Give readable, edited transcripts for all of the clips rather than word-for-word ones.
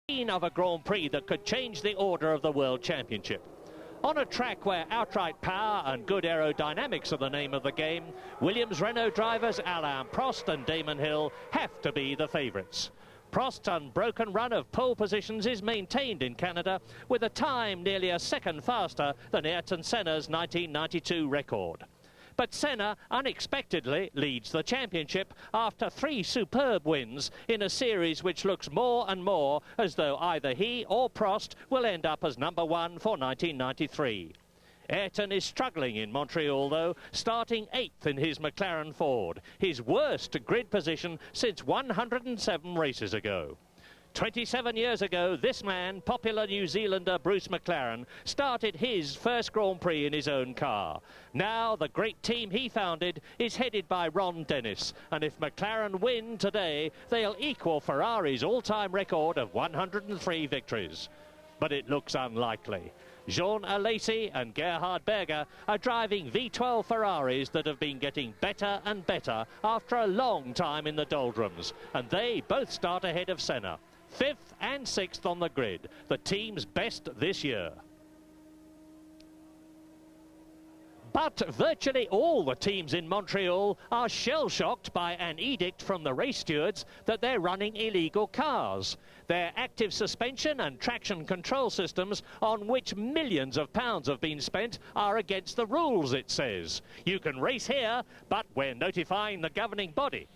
of a Grand Prix that could change the order of the World Championship. On a track where outright power and good aerodynamics are the name of the game, Williams-Renault drivers Alain Prost and Damon Hill have to be the favourites. Prost's unbroken run of pole positions is maintained in Canada with a time nearly a second faster than Ayrton Senna's 1992 record. But Senna unexpectedly leads the championship after 3 superb wins in a series which looks more and more as though either he or Prost will end up as number 1 for 1993. Ayrton is struggling in Montreal though, starting 8th in his McLaren Ford, his worst grid position since 107 races ago. 27 years ago, this man, popular New Zealander Bruce McLaren, started his first Grand Prix in his own car. Now, the great team he founded is headed by Ron Dennis, and if McLaren win today, they'll equal Ferrari's all-time record of 103 victories. But it looks unlikely. Jean Alesi and Gerhard Berger are driving V12 Ferraris that have been getting better and better after a long time in the doldrums, and they both start ahead of Senna. 5th and 6th on the grid, the team's best this year. But virtually all the teams in Montreal are shell-shocked by an edict from the race stewards that they're running illegal cars. Their active suspension and traction control systems, on which millions of pounds have been spent, are against the rules, it says. You can race here, but we're notifying the governing body.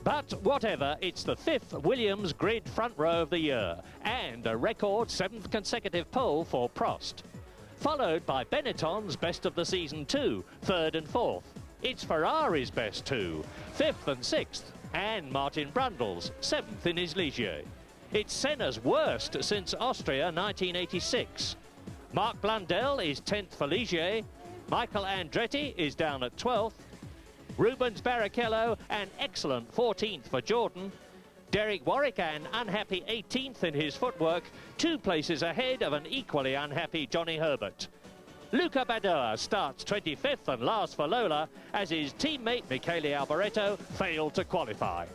But whatever, it's the 5th Williams grid front row of the year and a record 7th consecutive pole for Prost. Followed by Benetton's best of the season too, 3rd and 4th. It's Ferrari's best too, 5th and 6th, and Martin Brundle's 7th in his Ligier. It's Senna's worst since Austria 1986. Marc Blundell is 10th for Ligier, Michael Andretti is down at 12th, Rubens Barrichello an excellent 14th for Jordan. Derek Warwick an unhappy 18th in his footwork, 2 places ahead of an equally unhappy Johnny Herbert. Luca Badoer starts 25th and last for Lola as his teammate Michele Alboreto failed to qualify.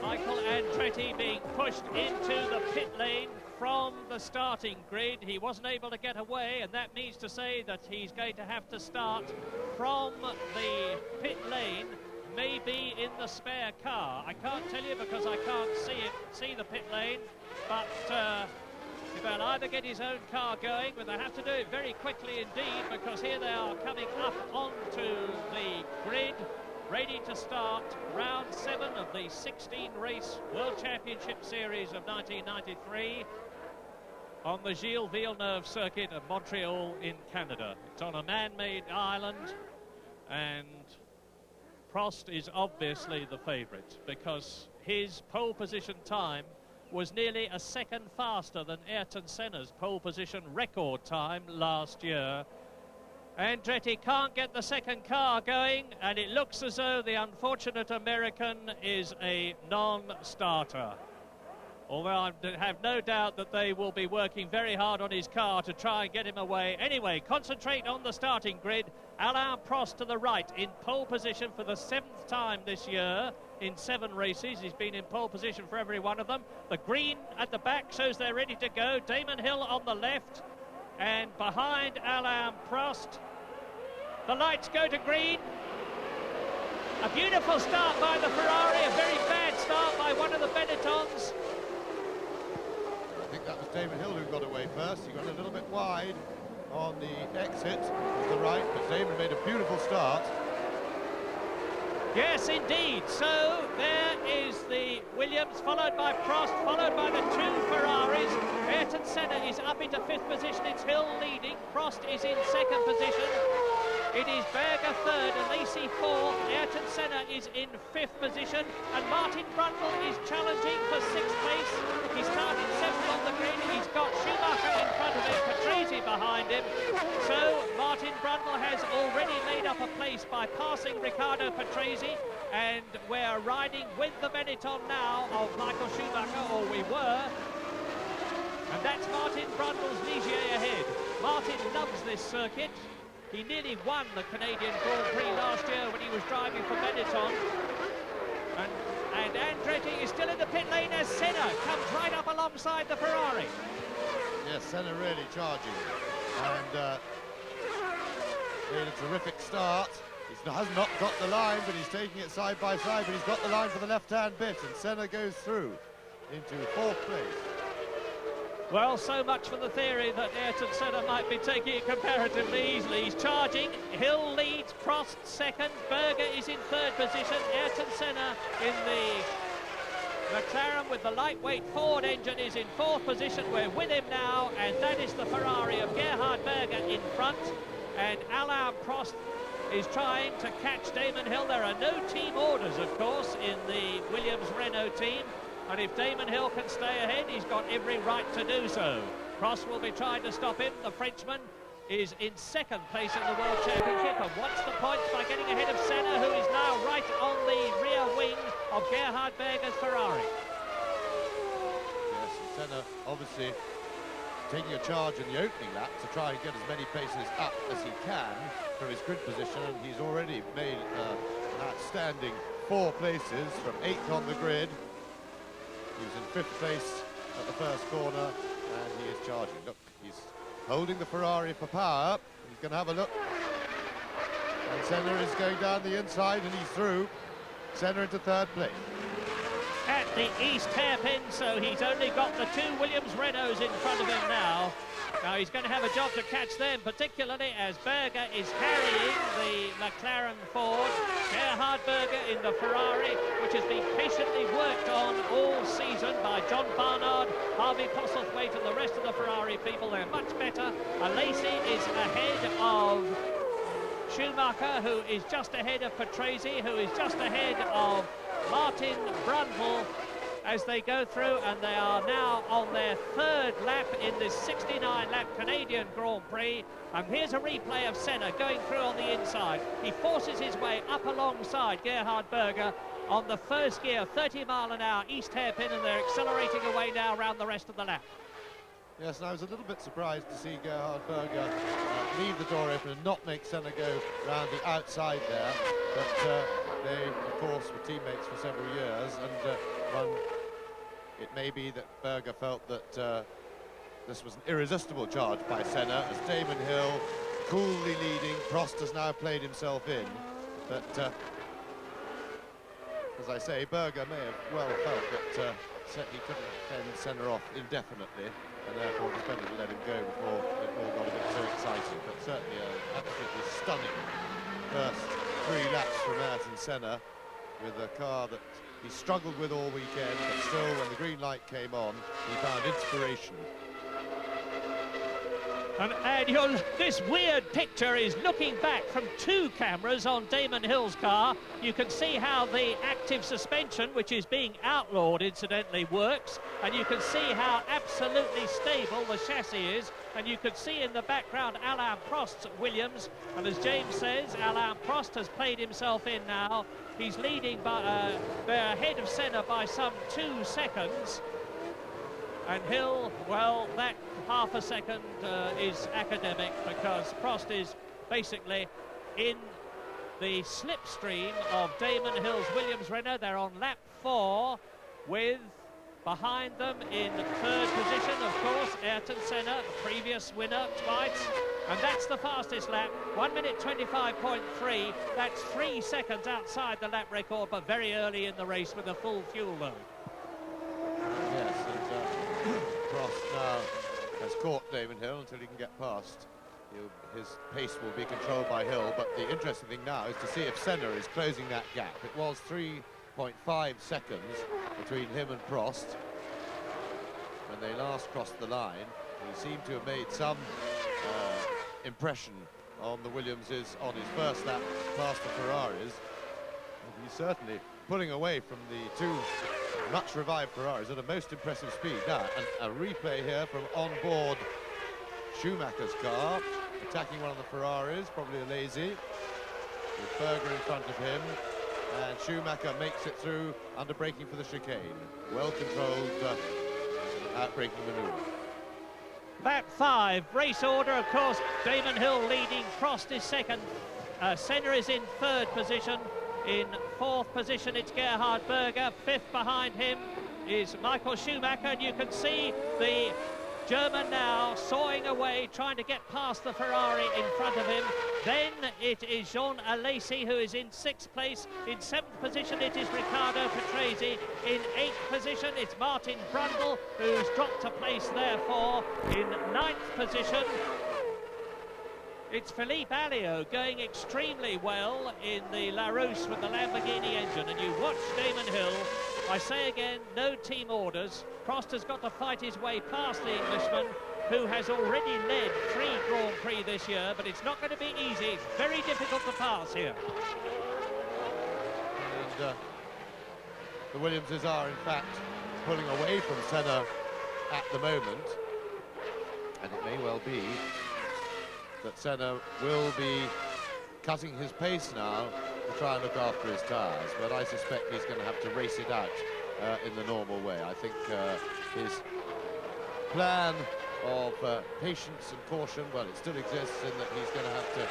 Michael Andretti being pushed into the pit lane from the starting grid. He wasn't able to get away, and that means to say that he's going to have to start from the pit lane, maybe in the spare car. I can't tell you because I can't see the pit lane, but he'll either get his own car going, but they have to do it very quickly indeed, because here they are coming up onto the grid, ready to start round 7 of the 16-race World Championship Series of 1993 on the Gilles Villeneuve circuit of Montreal in Canada. It's on a man-made island, and Prost is obviously the favourite because his pole position time was nearly a second faster than Ayrton Senna's pole position record time last year. Andretti can't get the second car going, and it looks as though the unfortunate American is a non-starter. Although I have no doubt that they will be working very hard on his car to try and get him away. Anyway, concentrate on the starting grid. Alain Prost to the right in pole position for the 7th time this year in 7 races. He's been in pole position for every one of them. The green at the back shows they're ready to go. Damon Hill on the left, and behind Alain Prost, the lights go to green. A beautiful start by the Ferrari, a very bad start by one of the Benettons. I think that was Damon Hill who got away first. He got a little bit wide on the exit to the right, but Damon made a beautiful start. Yes, indeed. So there is the Williams, followed by Prost, followed by the 2 Ferraris. Ayrton Senna is up into 5th position. It's Hill leading. Prost is in 2nd position. It is Berger 3rd, Alesi 4th. Ayrton Senna is in 5th position, and Martin Brundle is challenging for 6th place. He started 7th on the grid. He's got Schumacher in front of him, Patrese behind him. So Martin Brundle has already made up a place by passing Riccardo Patrese, and we're riding with the Benetton now of Michael Schumacher, or we were. And that's Martin Brundle's Ligier ahead. Martin loves this circuit. He nearly won the Canadian Grand Prix last year when he was driving for Benetton. And and Andretti is still in the pit lane as Senna comes right up alongside the Ferrari. Yes, Senna really charging, and made a terrific start. He has not got the line, but he's taking it side by side, but he's got the line for the left-hand bit, and Senna goes through into 4th place. Well, so much for the theory that Ayrton Senna might be taking it comparatively easily. He's charging, Hill leads, Prost second, Berger is in 3rd position, Ayrton Senna in the McLaren with the lightweight Ford engine is in 4th position. We're with him now, and that is the Ferrari of Gerhard Berger in front, and Alain Prost is trying to catch Damon Hill. There are no team orders, of course, in the Williams-Renault team, and if Damon Hill can stay ahead, he's got every right to do so. Prost will be trying to stop him. The Frenchman is in 2nd place in the World Championship and wants the points by getting ahead of Senna, who is now right on the rear wing of Gerhard Berger's Ferrari. Yes, and Senna obviously taking a charge in the opening lap to try and get as many places up as he can from his grid position, and he's already made an outstanding 4 places from 8th on the grid. He was in 5th place at the first corner, and he is charging. Look, he's holding the Ferrari for power. He's going to have a look. And Senna is going down the inside, and he's through. Senna into 3rd place. At the East hairpin, so he's only got the 2 Williams-Renaults in front of him now. Now he's going to have a job to catch them, particularly as Berger is carrying the McLaren Ford. Gerhard Berger in the Ferrari, which has been patiently worked on all season by John Barnard, Harvey Postlethwaite and the rest of the Ferrari people. They're much better. Alesi is ahead of Schumacher, who is just ahead of Patrese, who is just ahead of Martin Brundle as they go through, and they are now on their 3rd lap in this 69-lap Canadian Grand Prix. And here's a replay of Senna going through on the inside. He forces his way up alongside Gerhard Berger on the 1st gear, 30-mile-an-hour east hairpin, and they're accelerating away now around the rest of the lap. Yes, and I was a little bit surprised to see Gerhard Berger leave the door open and not make Senna go round the outside there. But they, of course, were teammates for several years, and it may be that Berger felt that this was an irresistible charge by Senna, as Damon Hill coolly leading. Prost has now played himself in, but as I say, Berger may have well felt that he couldn't fend Senna off indefinitely, and therefore it was better to let him go before it all got a bit so exciting. But certainly an absolutely stunning first 3 laps from Ayrton Senna, with a car that he struggled with all weekend, but still, when the green light came on, he found inspiration. And this weird picture is looking back from 2 cameras on Damon Hill's car. You can see how the active suspension, which is being outlawed incidentally, works, and you can see how absolutely stable the chassis is, and you can see in the background Alain Prost's Williams, and as James says, Alain Prost has played himself in now. He's leading by they're ahead of Senna by some 2 seconds. And Hill, well, that half a second is academic, because Prost is basically in the slipstream of Damon Hill's Williams-Renault. They're on lap 4 with, behind them in 3rd position, of course, Ayrton Senna, the previous winner twice. And that's the fastest lap, 1 minute 25.3. That's 3 seconds outside the lap record, but very early in the race with a full fuel load. Yes, and Prost now has caught Damon Hill until he can get past. His pace will be controlled by Hill, but the interesting thing now is to see if Senna is closing that gap. It was 3.5 seconds between him and Prost when they last crossed the line. He seemed to have made some impression on the Williamses on his first lap past the Ferraris. And he's certainly pulling away from the 2 much revived Ferraris at a most impressive speed. Now, a replay here from on board Schumacher's car, attacking one of the Ferraris, probably Alesi, with Berger in front of him, and Schumacher makes it through under braking for the chicane. Well controlled out-braking manoeuvre. Lap 5, race order, of course, Damon Hill leading, Prost is second, Senna is in 3rd position, In fourth position, it's Gerhard Berger. Fifth behind him is Michael Schumacher, and you can see the German now sawing away, trying to get past the Ferrari in front of him. Then it is Jean Alesi, who is in sixth place. In seventh position, it is Riccardo Patrese. In eighth position, it's Martin Brundle, who's dropped a place therefore. In ninth position, it's Philippe Alliot going extremely well in the Larousse with the Lamborghini engine. And you watch Damon Hill. I say again, no team orders. Prost has got to fight his way past the Englishman, who has already led 3 Grand Prix this year, but it's not going to be easy. It's very difficult to pass here. And the Williamses are, in fact, pulling away from Senna at the moment. And it may well be that Senna will be cutting his pace now to try and look after his tyres, but I suspect he's going to have to race it out in the normal way. I think his plan of patience and caution, well, it still exists in that he's going to have to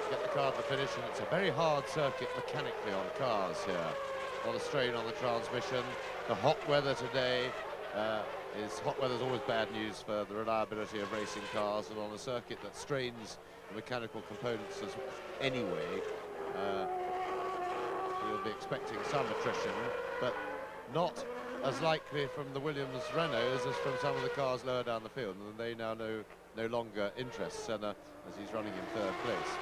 get the car to the finish, and it's a very hard circuit mechanically on cars here. A lot of strain on the transmission. The hot weather today hot weather's always bad news for the reliability of racing cars, and on a circuit that strains the mechanical components anyway, you'll be expecting some attrition, but not as likely from the Williams Renaults as from some of the cars lower down the field, and they now no longer interest Senna as he's running in third place.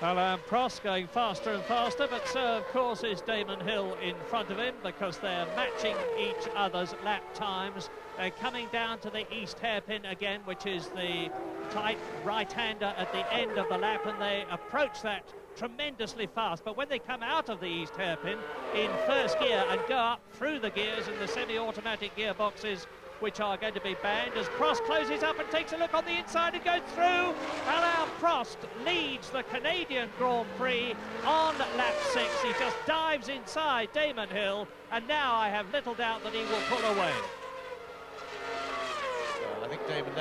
Alain Prost going faster and faster, but so of course is Damon Hill in front of him, because they're matching each other's lap times. They're coming down to the east hairpin again, which is the tight right-hander at the end of the lap, and they approach that tremendously fast. But when they come out of the east hairpin in first gear and go up through the gears in the semi-automatic gearboxes, which are going to be banned, as Prost closes up and takes a look on the inside and goes through. Alain Prost leads the Canadian Grand Prix on lap 6. He just dives inside Damon Hill, and now I have little doubt that he will pull away. Well, I think Damon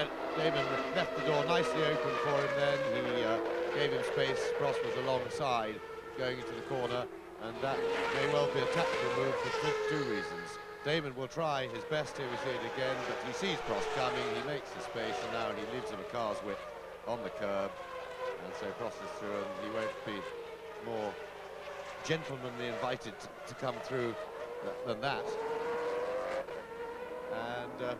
left the door nicely open for him then. He gave him space. Prost was alongside going into the corner, and that may well be a tactical move for 2 reasons. Damon will try his best, here we see it again, but he sees Prost coming, he makes the space, and now he leaves him a car's width on the curb. And so Prost is through, and he won't be more gentlemanly invited to come through than that. And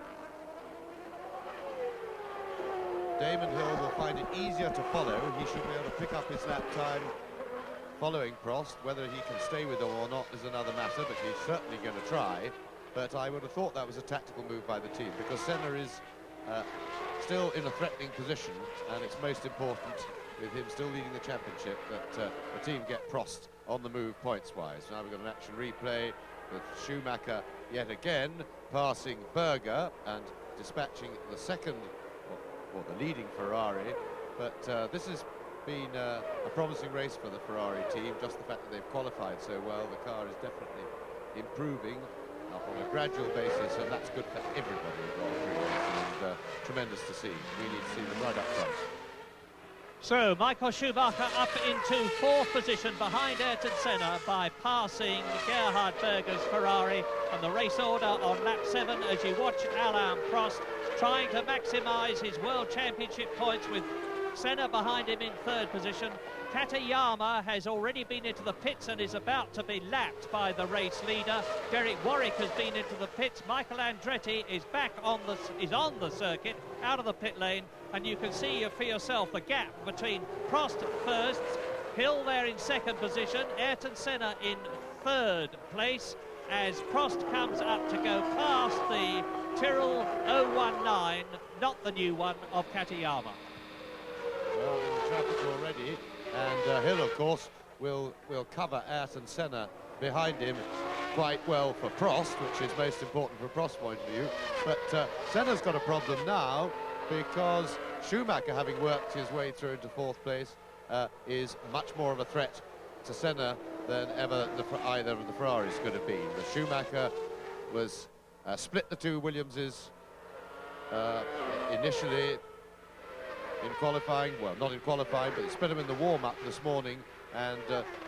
Damon Hill will find it easier to follow. He should be able to pick up his lap time following Prost. Whether he can stay with him or not is another matter, but he's certainly going to try. But I would have thought that was a tactical move by the team, because Senna is still in a threatening position, and it's most important, with him still leading the championship, that the team get Prost on the move points-wise. Now we've got an action replay with Schumacher yet again passing Berger and dispatching the second, or the leading Ferrari. But this has been a promising race for the Ferrari team. Just the fact that they've qualified so well, the car is definitely improving up on a gradual basis, and that's good for everybody involved, and tremendous to see. We need to see them right up front. So Michael Schumacher up into fourth position behind Ayrton Senna by passing Gerhard Berger's Ferrari, and the race order on lap 7 as you watch Alain Prost trying to maximise his World Championship points, with Senna behind him in third position. Katayama has already been into the pits and is about to be lapped by the race leader. Derek Warwick has been into the pits. Michael Andretti is back on the circuit, out of the pit lane, and you can see for yourself the gap between Prost first, Hill there in second position, Ayrton Senna in third place, as Prost comes up to go past the Tyrrell 019, not the new one, of Katayama. Well, in the traffic already, and Hill, of course, will cover Ayrton Senna behind him quite well for Prost, which is most important from Prost's point of view. But Senna's got a problem now, because Schumacher, having worked his way through into fourth place, is much more of a threat to Senna than ever either of the Ferraris could have been. The Schumacher was split the two Williamses initially in qualifying, well, not in qualifying, but they split them in the warm-up this morning and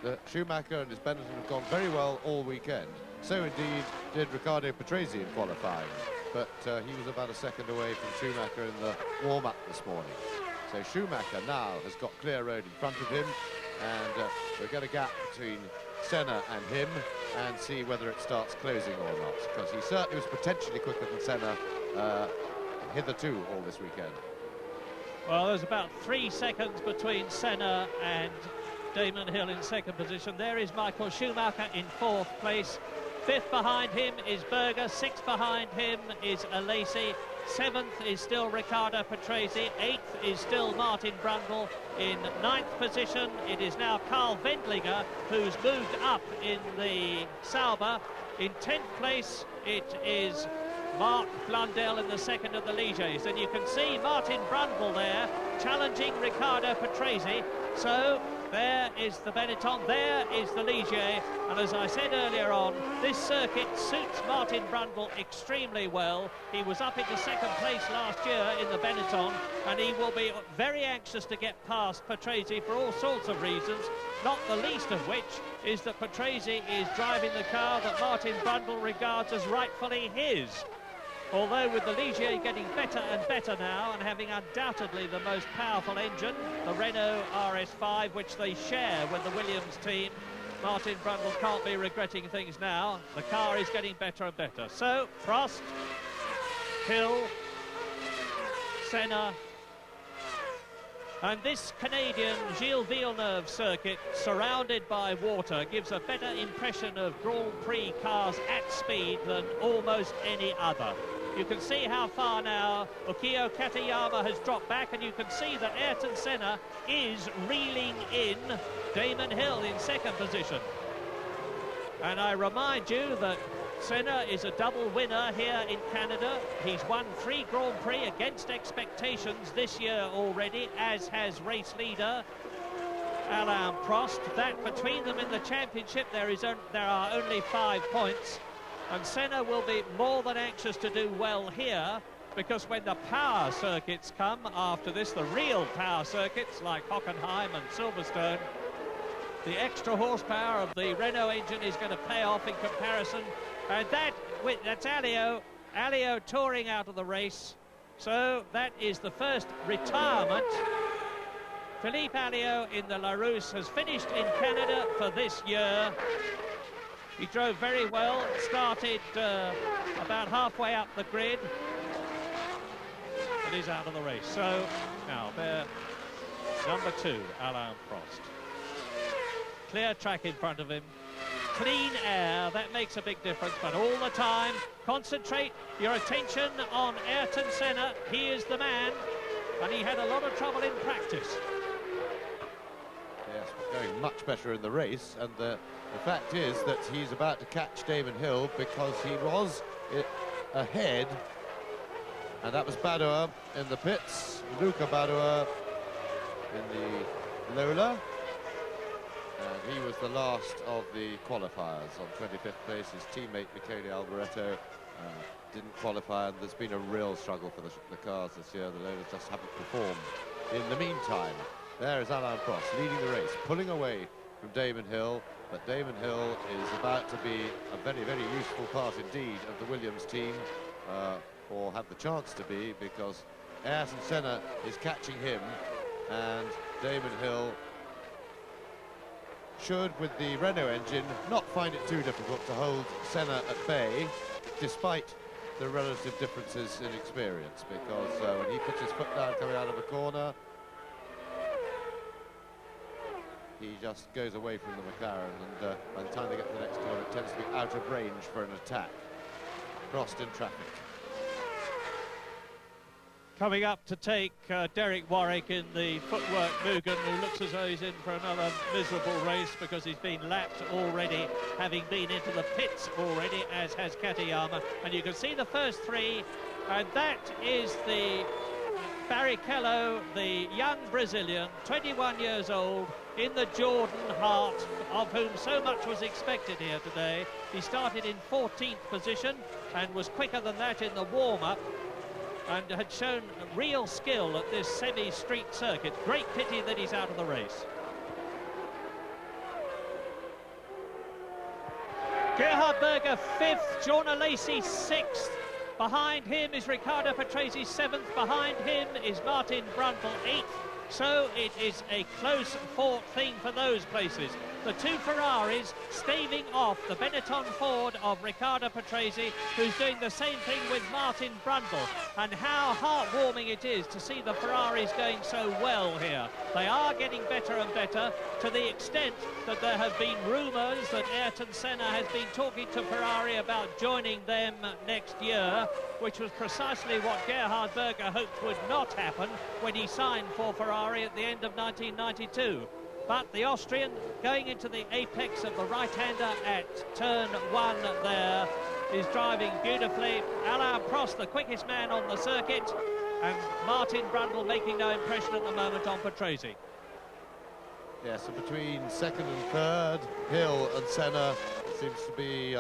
the Schumacher and his Benetton have gone very well all weekend. So indeed did Riccardo Patrese in qualifying, but he was about a second away from Schumacher in the warm-up this morning. So Schumacher now has got clear road in front of him, and we'll get a gap between Senna and him and see whether it starts closing or not, because he certainly was potentially quicker than Senna hitherto all this weekend. Well, there's about 3 seconds between Senna and Damon Hill in second position. There is Michael Schumacher in 4th place. 5th behind him is Berger. 6th behind him is Alesi. 7th is still Riccardo Patrese. 8th is still Martin Brundle. In 9th position, it is now Karl Wendlinger, who's moved up in the Sauber. In 10th place, it is Mark Blundell in the second of the Ligiers. And you can see Martin Brundle there challenging Riccardo Patrese. So there is the Benetton, there is the Ligier, and as I said earlier on, this circuit suits Martin Brundle extremely well. He was up into second place last year in the Benetton, and he will be very anxious to get past Patrese for all sorts of reasons, not the least of which is that Patrese is driving the car that Martin Brundle regards as rightfully his. Although with the Ligier getting better and better now and having undoubtedly the most powerful engine, the Renault RS5, which they share with the Williams team, Martin Brundle can't be regretting things now. The car is getting better and better. So, Prost, Hill, Senna, and this Canadian Gilles Villeneuve circuit, surrounded by water, gives a better impression of Grand Prix cars at speed than almost any other. You can see how far now Ukio Katayama has dropped back, and you can see that Ayrton Senna is reeling in Damon Hill in second position. And I remind you that Senna is a double winner here in Canada. He's won 3 Grand Prix against expectations this year already, as has race leader Alain Prost. That between them in the championship there are only 5 points. And Senna will be more than anxious to do well here, because when the power circuits come after this, the real power circuits like Hockenheim and Silverstone, the extra horsepower of the Renault engine is going to pay off in comparison. And that's Alliot touring out of the race. So that is the first retirement. Philippe Alliot in the Larousse has finished in Canada for this year. He drove very well, started about halfway up the grid, but he's out of the race. So now there, number 2, Alain Prost. Clear track in front of him, clean air, that makes a big difference, but all the time, concentrate your attention on Ayrton Senna. He is the man, and he had a lot of trouble in practice. Yes, going much better in the race, and the fact is that he's about to catch Damon Hill because he was ahead, and that was Badoer in the pits, Luca Badoer in the Lola, and he was the last of the qualifiers on 25th place. His teammate Michele Alboreto didn't qualify, and there's been a real struggle for the cars this year. The Lolas just haven't performed. In the meantime, there is Alain Prost leading the race, pulling away from Damon Hill, but Damon Hill is about to be a very, very useful part indeed of the Williams team, or have the chance to be, because Ayrton Senna is catching him, and Damon Hill should, with the Renault engine, not find it too difficult to hold Senna at bay, despite the relative differences in experience, because when he puts his foot down coming out of the corner, he just goes away from the McLaren, and by the time they get to the next corner, it tends to be out of range for an attack. Prost in traffic. Coming up to take Derek Warwick in the footwork Mugen, who looks as though he's in for another miserable race because he's been lapped already, having been into the pits already, as has Katayama. And you can see the first 3, and that is the Barrichello, the young Brazilian, 21 years old, in the Jordan heart, of whom so much was expected here today. He started in 14th position and was quicker than that in the warm-up, and had shown real skill at this semi-street circuit. Great pity that he's out of the race. Gerhard Berger 5th, Jorna Lacey 6th. Behind him is Riccardo Patrese 7th. Behind him is Martin Brundle 8th. So it is a close fought thing for those places. The two Ferraris staving off the Benetton Ford of Riccardo Patrese, who's doing the same thing with Martin Brundle. And how heartwarming it is to see the Ferraris going so well here. They are getting better and better, to the extent that there have been rumours that Ayrton Senna has been talking to Ferrari about joining them next year, which was precisely what Gerhard Berger hoped would not happen when he signed for Ferrari at the end of 1992. But the Austrian, going into the apex of the right-hander at turn 1 there, is driving beautifully. Alain Prost, the quickest man on the circuit, and Martin Brundle making no impression at the moment on Patrese. Yes, and between second and third, Hill and Senna seems to be...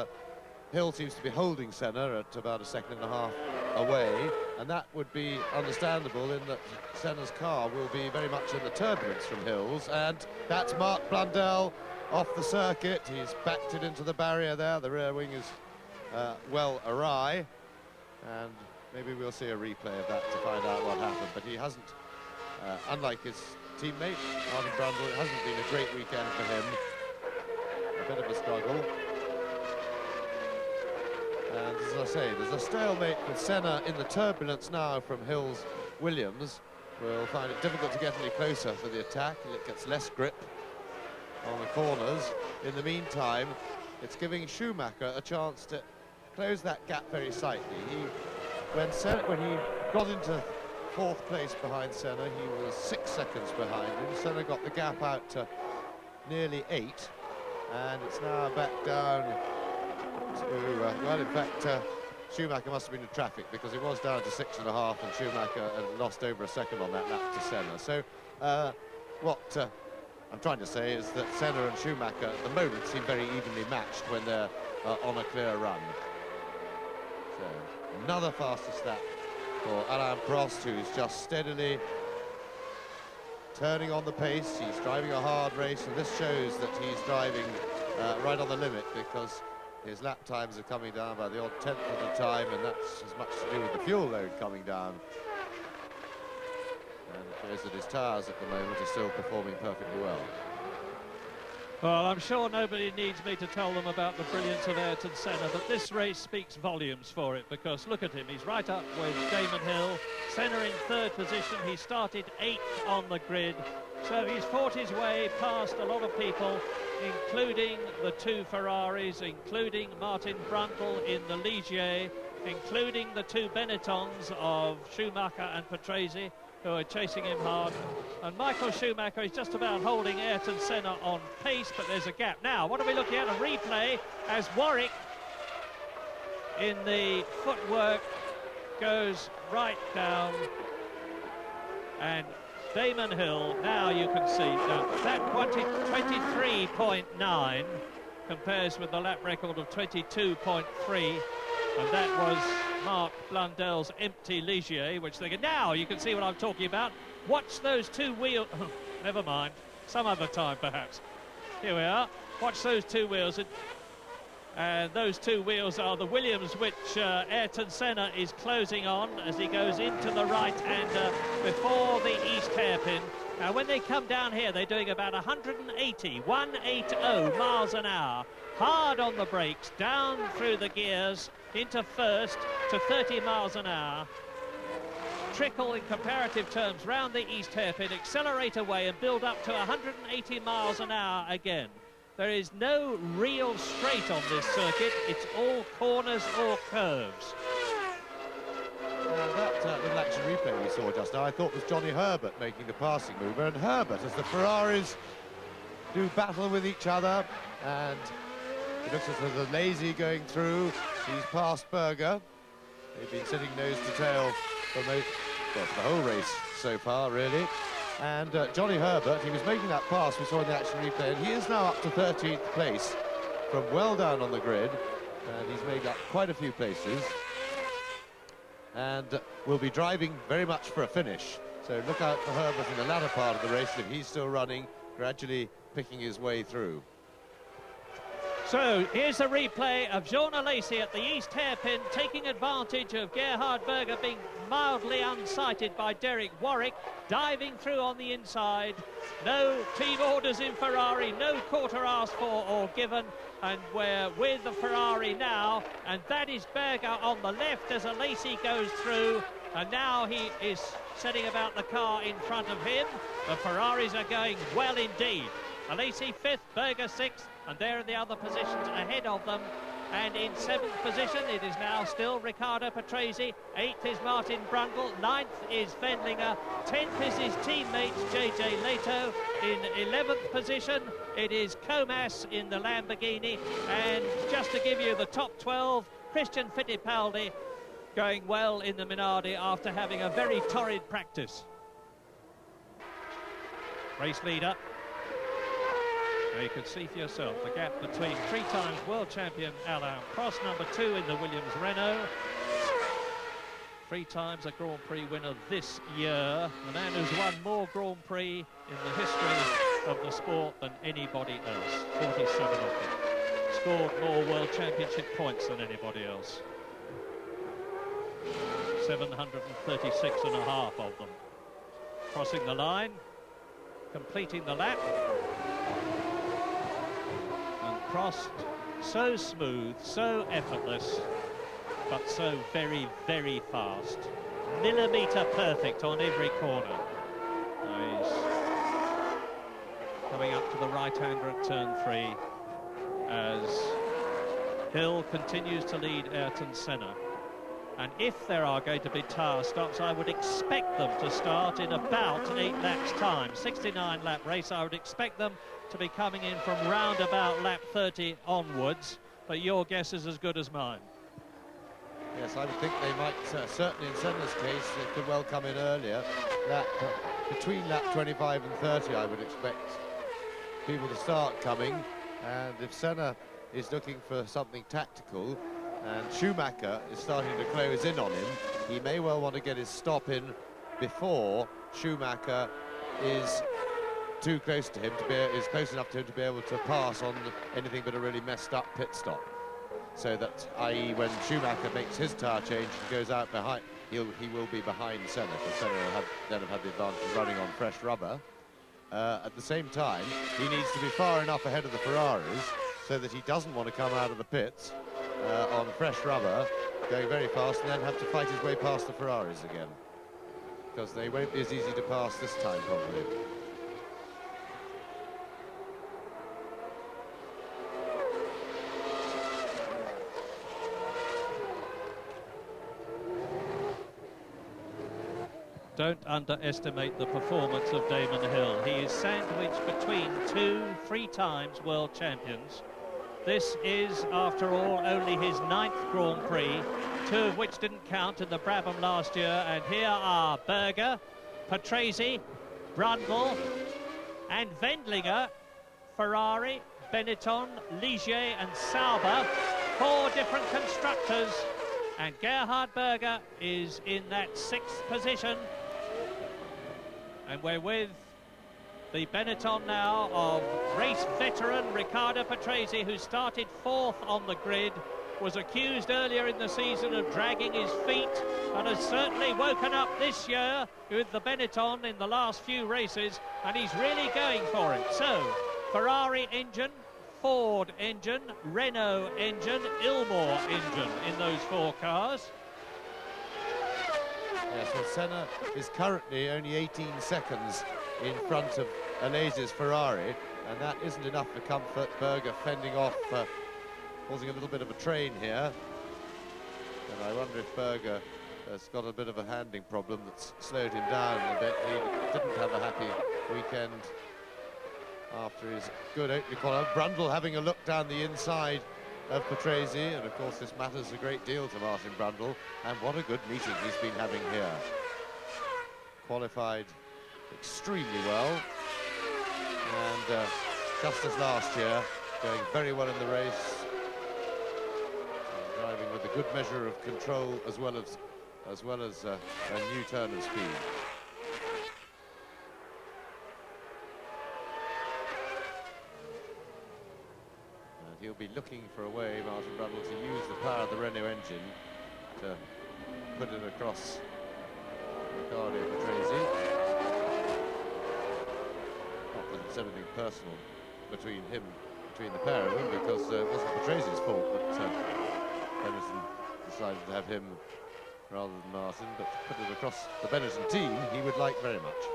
Hill seems to be holding Senna at about a second and a half away, and that would be understandable in that Senna's car will be very much in the turbulence from Hill's, and that's Mark Blundell off the circuit. He's backed it into the barrier there. The rear wing is well awry, and maybe we'll see a replay of that to find out what happened, but he hasn't, unlike his teammate, Martin Brundle, it hasn't been a great weekend for him. A bit of a struggle. And as I say, there's a stalemate with Senna in the turbulence now from Hill's Williams. We'll find it difficult to get any closer for the attack, and it gets less grip on the corners. In the meantime, it's giving Schumacher a chance to close that gap very slightly. When he got into 4th place behind Senna, he was 6 seconds behind him. Senna got the gap out to nearly 8, and it's now back down to, well, in fact, Schumacher must have been in traffic, because it was down to 6.5, and Schumacher had lost over a second on that lap to Senna. So what I'm trying to say is that Senna and Schumacher at the moment seem very evenly matched when they're on a clear run. So another fastest lap for Alain Prost, who's just steadily turning on the pace. He's driving a hard race, and this shows that he's driving right on the limit, because his lap times are coming down by the odd 10th of the time, and that's as much to do with the fuel load coming down. And it shows that his tyres at the moment are still performing perfectly well. Well, I'm sure nobody needs me to tell them about the brilliance of Ayrton Senna, but this race speaks volumes for it, because look at him, he's right up with Damon Hill. Senna in 3rd position, he started 8th on the grid, so he's fought his way past a lot of people, including the two Ferraris, including Martin Brundle in the Ligier, including the two Benettons of Schumacher and Patrese, who are chasing him hard. And Michael Schumacher is just about holding Ayrton Senna on pace, but there's a gap. Now, what are we looking at? A replay as Warwick in the footwork goes right down, and Damon Hill, now you can see that 23.9 compares with the lap record of 22.3, and that was Mark Blundell's empty Ligier, which they can, now you can see what I'm talking about. Watch those two wheels. Never mind, some other time perhaps. Here we are. Watch those two wheels, and those two wheels are the Williams, which Ayrton Senna is closing on as he goes into the right-hander before the east hairpin. Now, when they come down here, they're doing about 180 miles an hour, hard on the brakes, down through the gears into first to 30 miles an hour. Trickle in comparative terms round the east hairpin, accelerate away and build up to 180 miles an hour again. There is no real straight on this circuit, it's all corners or curves. That little action replay we saw just now, I thought was Johnny Herbert making the passing move, and Herbert, as the Ferraris do battle with each other, and it looks as though the Lazy going through. He's past Berger. They've been sitting nose to tail for the whole race so far, really. And Johnny Herbert, he was making that pass we saw in the action replay, and he is now up to 13th place from well down on the grid, and he's made up quite a few places, and will be driving very much for a finish. So look out for Herbert in the latter part of the race, if he's still running, gradually picking his way through. So here's a replay of Jean Alesi at the east hairpin, taking advantage of Gerhard Berger being mildly unsighted by Derek Warwick, diving through on the inside. No team orders in Ferrari, no quarter asked for or given, and we're with the Ferrari now, and that is Berger on the left as Alesi goes through, and now he is setting about the car in front of him. The Ferraris are going well indeed. Alesi 5th, Berger 6th, and there are the other positions ahead of them. And in 7th position, it is now still Riccardo Patrese. 8th is Martin Brundle. 9th is Wendlinger. 10th is his teammate, JJ Leto. In 11th position, it is Comas in the Lamborghini. And just to give you the top 12, Christian Fittipaldi going well in the Minardi after having a very torrid practice. Race leader. Now you can see for yourself the gap between 3-time world champion Alain Prost, number 2 in the Williams Renault. 3 times a Grand Prix winner this year. The man who's won more Grand Prix in the history of the sport than anybody else. 47 of them. Scored more world championship points than anybody else. 736 and a half of them. Crossing the line, completing the lap. Prost, so smooth, so effortless, but so very, very fast. Millimetre perfect on every corner. He's coming up to the right-hander at turn 3 as Hill continues to lead Ayrton Senna. And if there are going to be tyre stops, I would expect them to start in about 8 laps' time. 69-lap race, I would expect them to be coming in from round about lap 30 onwards, but your guess is as good as mine. Yes, I would think they might, certainly in Senna's case, it could well come in earlier. Between lap 25 and 30, I would expect people to start coming, and if Senna is looking for something tactical, and Schumacher is starting to close in on him, he may well want to get his stop in before Schumacher is too close to him, is close enough to him to be able to pass on anything but a really messed up pit stop. So that, i.e. when Schumacher makes his tyre change and goes out behind, he will be behind Senna, because Senna will then have had the advantage of running on fresh rubber. At the same time, he needs to be far enough ahead of the Ferraris so that he doesn't want to come out of the pits on fresh rubber, going very fast, and then have to fight his way past the Ferraris again, because they won't be as easy to pass this time, probably. Don't underestimate the performance of Damon Hill. He is sandwiched between 2 3-times world champions. This is, after all, only his 9th Grand Prix, 2 of which didn't count in the Brabham last year. And here are Berger, Patrese, Brundle and Wendlinger, Ferrari, Benetton, Ligier and Sauber. 4 different constructors. And Gerhard Berger is in that 6th position. And we're with the Benetton now of race veteran Riccardo Patrese, who started 4th on the grid, was accused earlier in the season of dragging his feet, and has certainly woken up this year with the Benetton in the last few races, and he's really going for it. So, Ferrari engine, Ford engine, Renault engine, Ilmor engine in those 4 cars. Yes, well, Senna is currently only 18 seconds in front of Alesi's Ferrari, and that isn't enough for comfort. Berger fending off, causing a little bit of a train here. And I wonder if Berger has got a bit of a handling problem that's slowed him down a bit. He didn't have a happy weekend after his good opening qualify. Brundle having a look down the inside of Patrese, and of course this matters a great deal to Martin Brundle, and what a good meeting he's been having here. Qualified extremely well, and just as last year, going very well in the race, driving with a good measure of control as well as a new turn of speed. And he'll be looking for a way, Martin Brundle, to use the power of the Renault engine to put it across Riccardo Patrese. Not that it's anything personal between the pair of them, because it wasn't Patrase's fault that Benetton decided to have him rather than Martin, but to put it across the Benetton team he would like very much.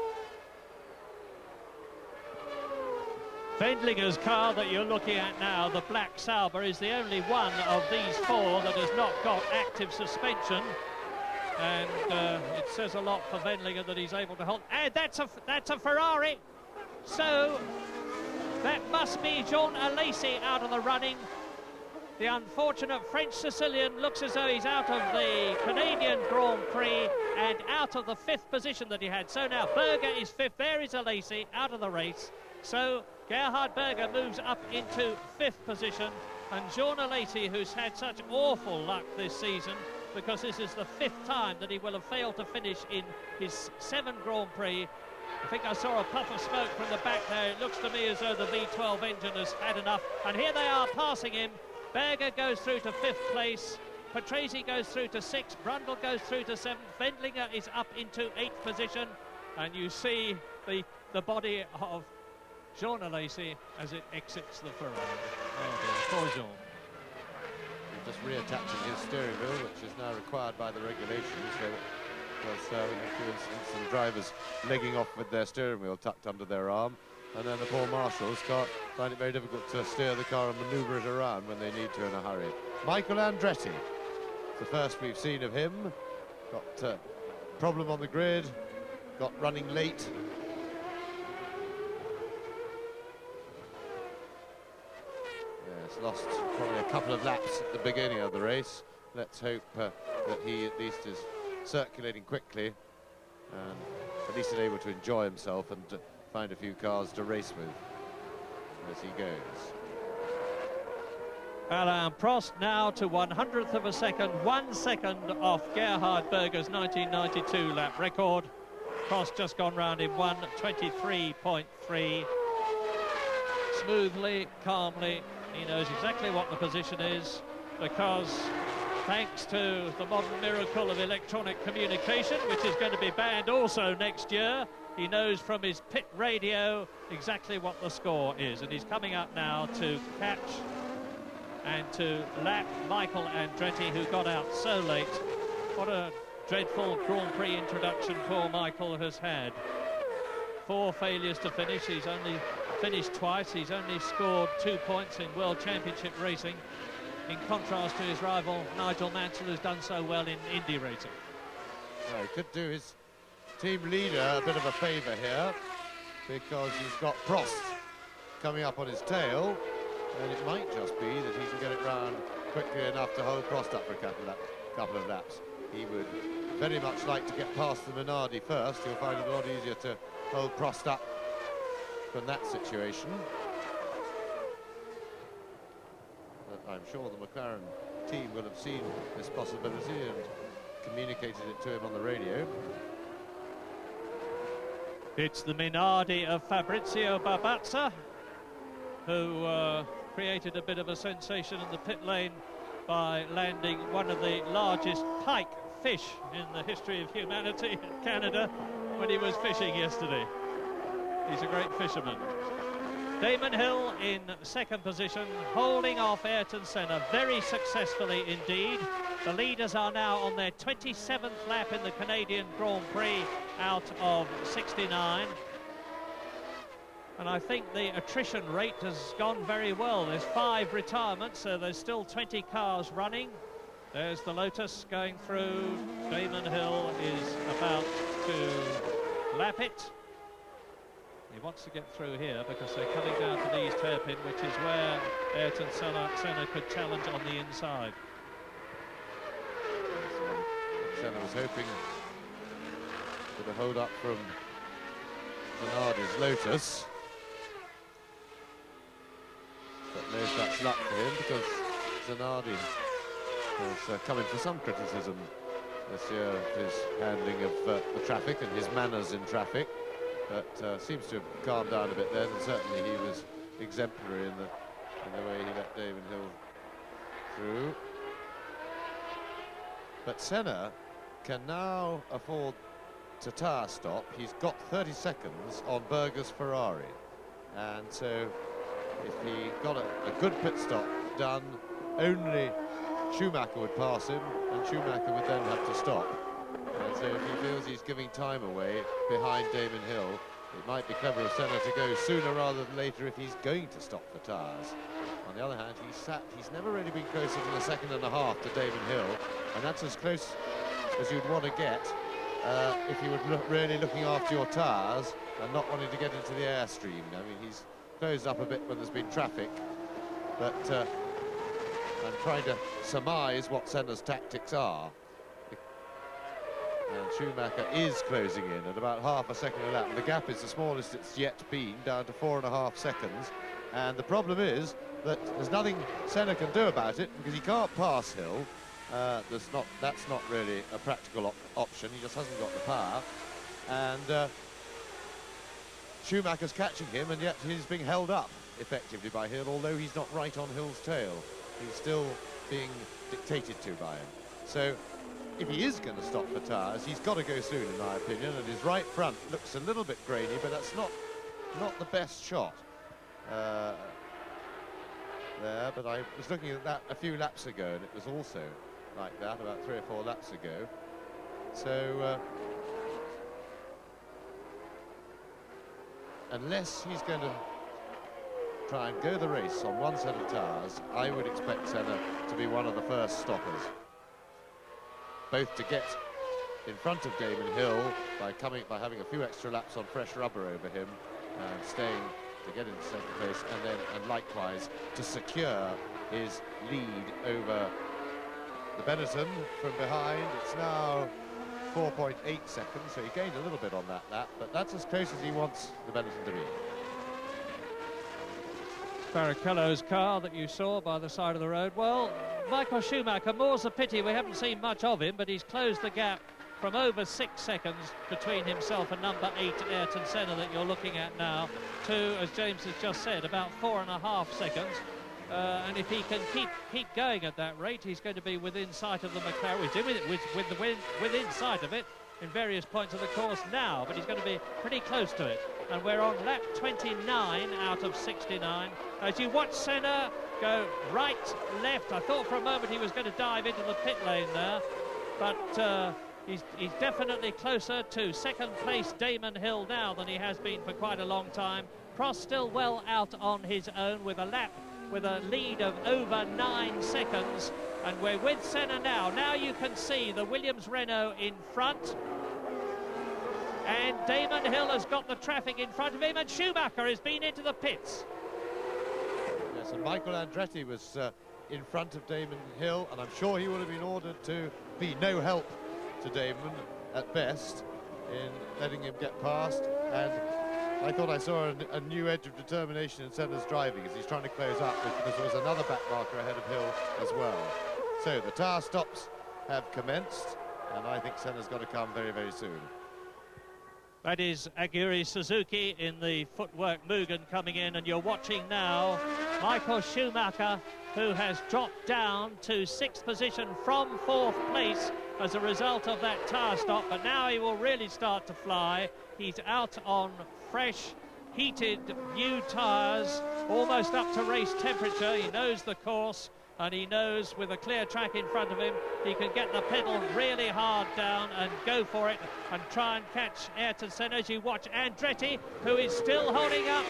Wendlinger's car that you're looking at now, the black Sauber, is the only one of these four that has not got active suspension, and it says a lot for Wendlinger that he's able to hold. And that's a Ferrari, so that must be Jean Alesi out of the running. The unfortunate French Sicilian looks as though he's out of the Canadian Grand Prix and out of the 5th position that he had. So now Berger is 5th. There is Alesi out of the race. So Gerhard Berger moves up into 5th position, and Jean Alesi, who's had such awful luck this season, because this is the 5th time that he will have failed to finish in his 7 Grand Prix. I think I saw a puff of smoke from the back there. It looks to me as though the V12 engine has had enough, and here they are passing him. Berger goes through to 5th place, Patrese goes through to 6th, Brundle goes through to 7th, Wendlinger is up into 8th position, and you see the body of Jean Alesi as it exits the Ferrari. Oh dear, poor Jean. He's just reattaching his steering wheel, which is now required by the regulations. Because we have 2 incidents, some drivers legging off with their steering wheel tucked under their arm, and then the poor marshals find it very difficult to steer the car and manoeuvre it around when they need to in a hurry. Michael Andretti, it's the first we've seen of him. Got problem on the grid, got running late. Yes, lost probably a couple of laps at the beginning of the race. Let's hope that he at least is circulating quickly and at least able to enjoy himself and find a few cars to race with as he goes. Alain Prost now to 100th of a second, 1 second off Gerhard Berger's 1992 lap record. Prost just gone round in 1:23.3. Smoothly, calmly, he knows exactly what the position is, because thanks to the modern miracle of electronic communication, which is going to be banned also next year, he knows from his pit radio exactly what the score is, and he's coming up now to catch and to lap Michael Andretti, who got out so late. What a dreadful Grand Prix introduction poor Michael has had. 4 failures to finish. He's only finished twice. He's only scored 2 points in World Championship racing, in contrast to his rival Nigel Mansell, who's done so well in Indy racing. Well, he could do his team leader a bit of a favour here, because he's got Prost coming up on his tail, and it might just be that he can get it round quickly enough to hold Prost up for a couple of laps. He would very much like to get past the Minardi first. He'll find it a lot easier to hold Prost up from that situation. But I'm sure the McLaren team will have seen this possibility and communicated it to him on the radio. It's the Minardi of Fabrizio Barbazza, who created a bit of a sensation in the pit lane by landing one of the largest pike fish in the history of humanity in Canada when he was fishing yesterday. He's a great fisherman. Damon Hill in 2nd position, holding off Ayrton Senna very successfully indeed. The leaders are now on their 27th lap in the Canadian Grand Prix out of 69. And I think the attrition rate has gone very well. There's 5 retirements, so there's still 20 cars running. There's the Lotus going through. Damon Hill is about to lap it. He wants to get through here because they're coming down to the East hairpin, which is where Ayrton Senna could challenge on the inside. Senna was hoping for the hold up from Zanardi's Lotus, but no such luck for him, because Zanardi was coming for some criticism this year of his handling of the traffic and his manners in traffic, but seems to have calmed down a bit then, and certainly he was exemplary in the in the way he let Damon Hill through. But Senna can now afford to tyre stop. He's got 30 seconds on Berger's Ferrari, and so if he got a good pit stop done, only Schumacher would pass him, and Schumacher would then have to stop. And so if he feels he's giving time away behind Damon Hill, it might be clever of Senna to go sooner rather than later if he's going to stop for tyres. On the other hand, he's never really been closer than a second and a half to Damon Hill, and that's as close as you'd want to get if you were really looking after your tyres and not wanting to get into the airstream. I mean, he's closed up a bit when there's been traffic, but I'm trying to surmise what Senna's tactics are. And Schumacher is closing in at about half a second a lap. The gap is the smallest it's yet been, down to 4.5 seconds. And the problem is that there's nothing Senna can do about it, because he can't pass Hill. That's not really a practical option. He just hasn't got the power. And Schumacher's catching him, and yet he's being held up effectively by Hill, although he's not right on Hill's tail. He's still being dictated to by him. So if he is going to stop for tyres, he's got to go soon, in my opinion, and his right front looks a little bit grainy, but that's not the best shot there. But I was looking at that a few laps ago, and it was also like that about 3 or 4 laps ago. So unless he's going to try and go the race on one set of tyres, I would expect Senna to be one of the first stoppers, both to get in front of Damon Hill by having a few extra laps on fresh rubber over him and staying to get into second place, and likewise to secure his lead over the Benetton from behind. It's now 4.8 seconds, so he gained a little bit on that lap, but that's as close as he wants the Benetton to be. Barrichello's car that you saw by the side of the road. Well, Michael Schumacher, more's a pity we haven't seen much of him, but he's closed the gap from over 6 seconds between himself and number 8 Ayrton Senna that you're looking at now, to, as James has just said, about 4.5 seconds. And if he can keep going at that rate, he's going to be within sight of the McLaren. He's doing it with the wind within sight of it in various points of the course now, but he's going to be pretty close to it. And we're on lap 29 out of 69. As you watch Senna go right, left, I thought for a moment he was going to dive into the pit lane there, but he's definitely closer to second place Damon Hill now than he has been for quite a long time. Prost still well out on his own with a lead of over 9 seconds, and we're with Senna now. Now you can see the Williams Renault in front, and Damon Hill has got the traffic in front of him, and Schumacher has been into the pits. Yes, and Michael Andretti was in front of Damon Hill, and I'm sure he would have been ordered to be no help to Damon at best in letting him get past. And I thought I saw a new edge of determination in Senna's driving as he's trying to close up, because there was another back marker ahead of Hill as well. So the tyre stops have commenced, and I think Senna's got to come very, very soon. That is Aguri Suzuki in the footwork Mugen coming in, and you're watching now Michael Schumacher, who has dropped down to 6th position from 4th place as a result of that tyre stop, but now he will really start to fly. He's out on fresh, heated, new tyres, almost up to race temperature. He knows the course, and he knows with a clear track in front of him, he can get the pedal really hard down and go for it and try and catch Ayrton Senna. As you watch Andretti, who is still holding up,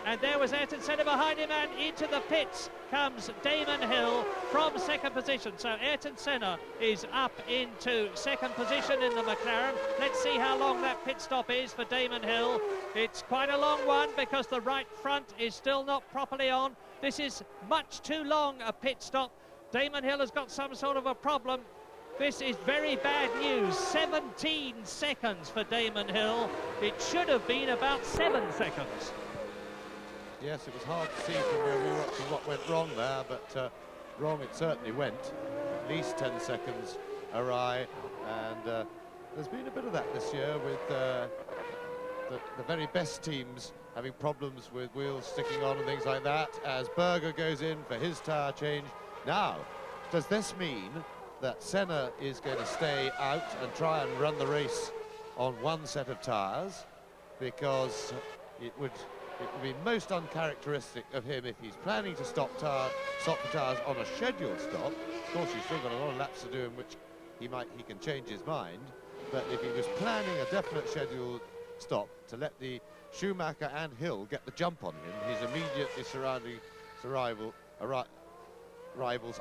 and there was Ayrton Senna behind him, and into the pits comes Damon Hill from 2nd position. So Ayrton Senna is up into 2nd position in the McLaren. Let's see how long that pit stop is for Damon Hill. It's quite a long one because the right front is still not properly on. This is much too long a pit stop. Damon Hill has got some sort of a problem. This is very bad news. 17 seconds for Damon Hill. It should have been about 7 seconds. Yes, it was hard to see from where we were watching what went wrong there, but wrong it certainly went. At least 10 seconds awry, and there's been a bit of that this year with the very best teams having problems with wheels sticking on and things like that, as Berger goes in for his tyre change. Now, does this mean that Senna is going to stay out and try and run the race on one set of tyres? Because it would be most uncharacteristic of him if he's planning to stop the tyres on a scheduled stop. Of course, he's still got a lot of laps to do in which he can change his mind. But if he was planning a definite scheduled stop to let the Schumacher and Hill get the jump on him, his immediately surrounding rivals,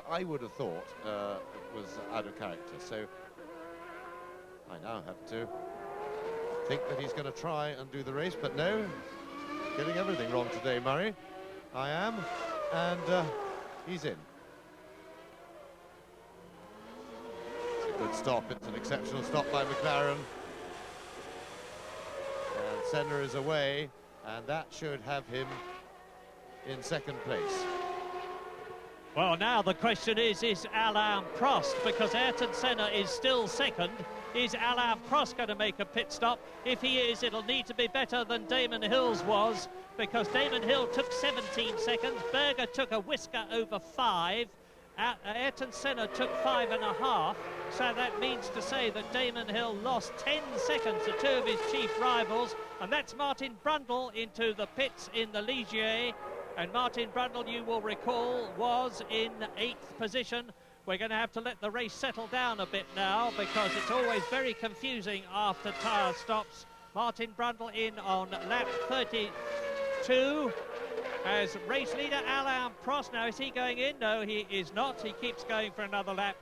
I would have thought was out of character. So I now have to think that he's going to try and do the race, but no, getting everything wrong today, Murray. I am, and he's in. It's a good stop. It's an exceptional stop by McLaren. And Senna is away, and that should have him in second place. Well, now the question is Alain Prost, because Ayrton Senna is still second. Is Alain Prost going to make a pit stop? If he is, it'll need to be better than Damon Hill's was, because Damon Hill took 17 seconds, Berger took a whisker over 5, Ayrton Senna took 5.5, so that means to say that Damon Hill lost 10 seconds to two of his chief rivals, and that's Martin Brundle into the pits in the Ligier. And Martin Brundle, you will recall, was in 8th position. We're going to have to let the race settle down a bit now, because it's always very confusing after tyre stops. Martin Brundle in on lap 32 as race leader Alain Prost. Now, is he going in? No, he is not. He keeps going for another lap.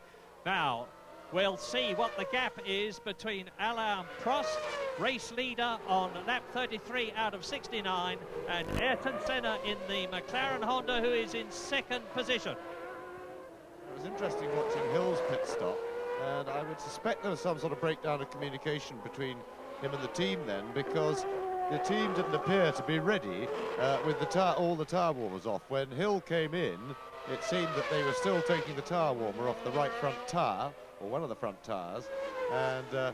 Now, we'll see what the gap is between Alain Prost, race leader on lap 33 out of 69, and Ayrton Senna in the McLaren Honda, who is in 2nd position. It was interesting watching Hill's pit stop, and I would suspect there was some sort of breakdown of communication between him and the team then, because the team didn't appear to be ready with all the tyre warmers off. When Hill came in, it seemed that they were still taking the tyre warmer off the right front tyre, or one of the front tyres, and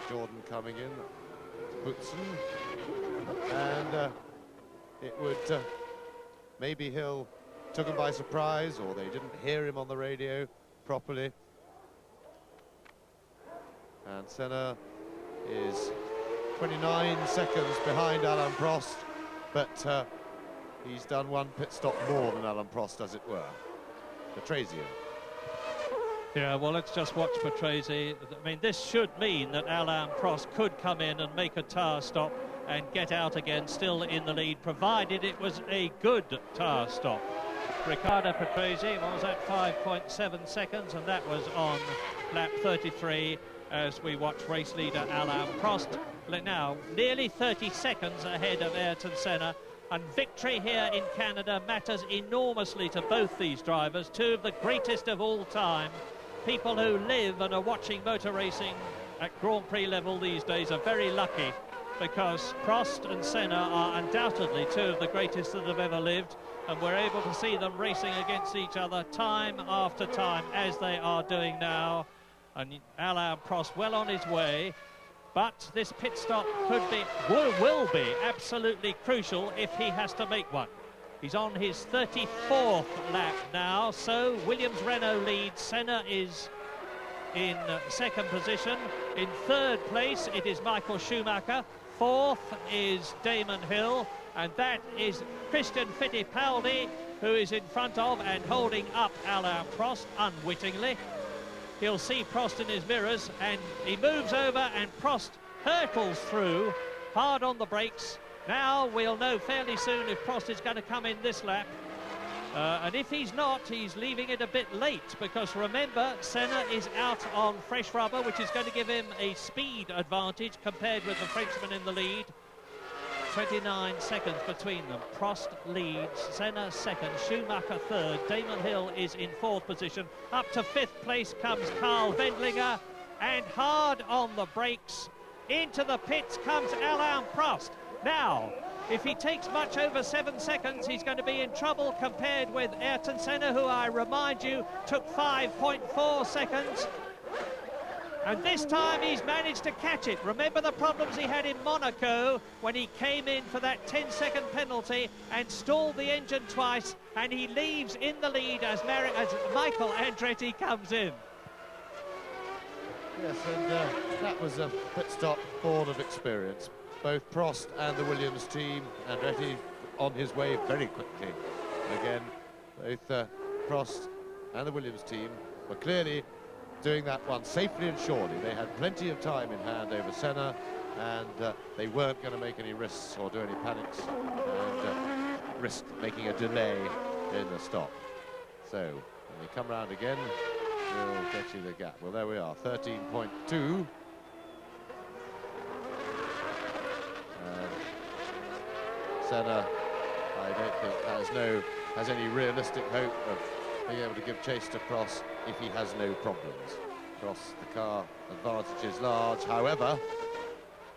Jordan coming in, Boutsen, and it would maybe Hill took him by surprise, or they didn't hear him on the radio properly. And Senna is 29 seconds behind Alain Prost, but he's done one pit stop more than Alain Prost, as it were. Petrasian. Yeah, well, let's just watch Patrese. I mean, this should mean that Alain Prost could come in and make a tyre stop and get out again, still in the lead, provided it was a good tyre stop. Riccardo Patrese, what was that, 5.7 seconds, and that was on lap 33 as we watch race leader Alain Prost. Now, nearly 30 seconds ahead of Ayrton Senna, and victory here in Canada matters enormously to both these drivers, two of the greatest of all time. People who live and are watching motor racing at Grand Prix level these days are very lucky, because Prost and Senna are undoubtedly two of the greatest that have ever lived, and we're able to see them racing against each other time after time, as they are doing now. And Alain Prost well on his way, but this pit stop will be absolutely crucial if he has to make one. He's on his 34th lap now, so Williams-Renault leads. Senna is in 2nd position. In 3rd place, it is Michael Schumacher. 4th is Damon Hill, and that is Christian Fittipaldi, who is in front of and holding up Alain Prost unwittingly. He'll see Prost in his mirrors, and he moves over, and Prost hurtles through, hard on the brakes. Now we'll know fairly soon if Prost is going to come in this lap. And if he's not, he's leaving it a bit late, because remember, Senna is out on fresh rubber, which is going to give him a speed advantage compared with the Frenchman in the lead. 29 seconds between them. Prost leads, Senna 2nd, Schumacher 3rd, Damon Hill is in 4th position. Up to 5th place comes Karl Wendlinger, and hard on the brakes. Into the pits comes Alain Prost. Now, if he takes much over 7 seconds, he's going to be in trouble compared with Ayrton Senna, who I remind you took 5.4 seconds. And this time he's managed to catch it. Remember the problems he had in Monaco when he came in for that 10-second penalty and stalled the engine twice, and he leaves in the lead as Michael Andretti comes in. Yes, and that was a pit stop born of experience. Both Prost and the Williams team, Andretti on his way very quickly. Again, both Prost and the Williams team were clearly doing that one safely and surely. They had plenty of time in hand over Senna, and they weren't going to make any risks or do any panics and risk making a delay in the stop. So when they come round again, we'll get you the gap. Well, there we are, 13.2. Senna, I don't think has any realistic hope of being able to give chase to Prost if he has no problems. Prost, the car advantage is large. However,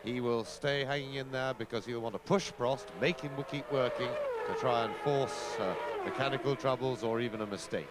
he will stay hanging in there because he'll want to push Prost, make him keep working to try and force mechanical troubles or even a mistake.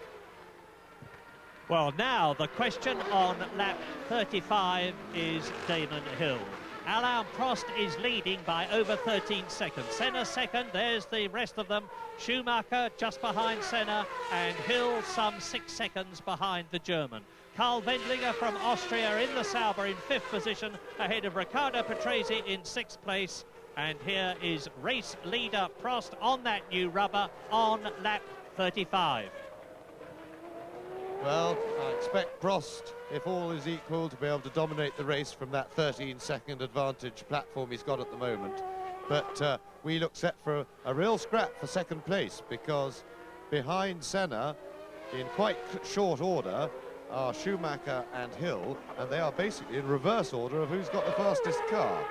Well, now the question on lap 35 is Damon Hill. Alain Prost is leading by over 13 seconds. Senna second, there's the rest of them. Schumacher just behind Senna, and Hill some 6 seconds behind the German. Karl Wendlinger from Austria in the Sauber in 5th position, ahead of Riccardo Patrese in 6th place. And here is race leader Prost on that new rubber on lap 35. Well, I expect Prost, if all is equal, to be able to dominate the race from that 13-second advantage platform he's got at the moment. But we look set for a real scrap for second place, because behind Senna, in quite short order, are Schumacher and Hill, and they are basically in reverse order of who's got the fastest car.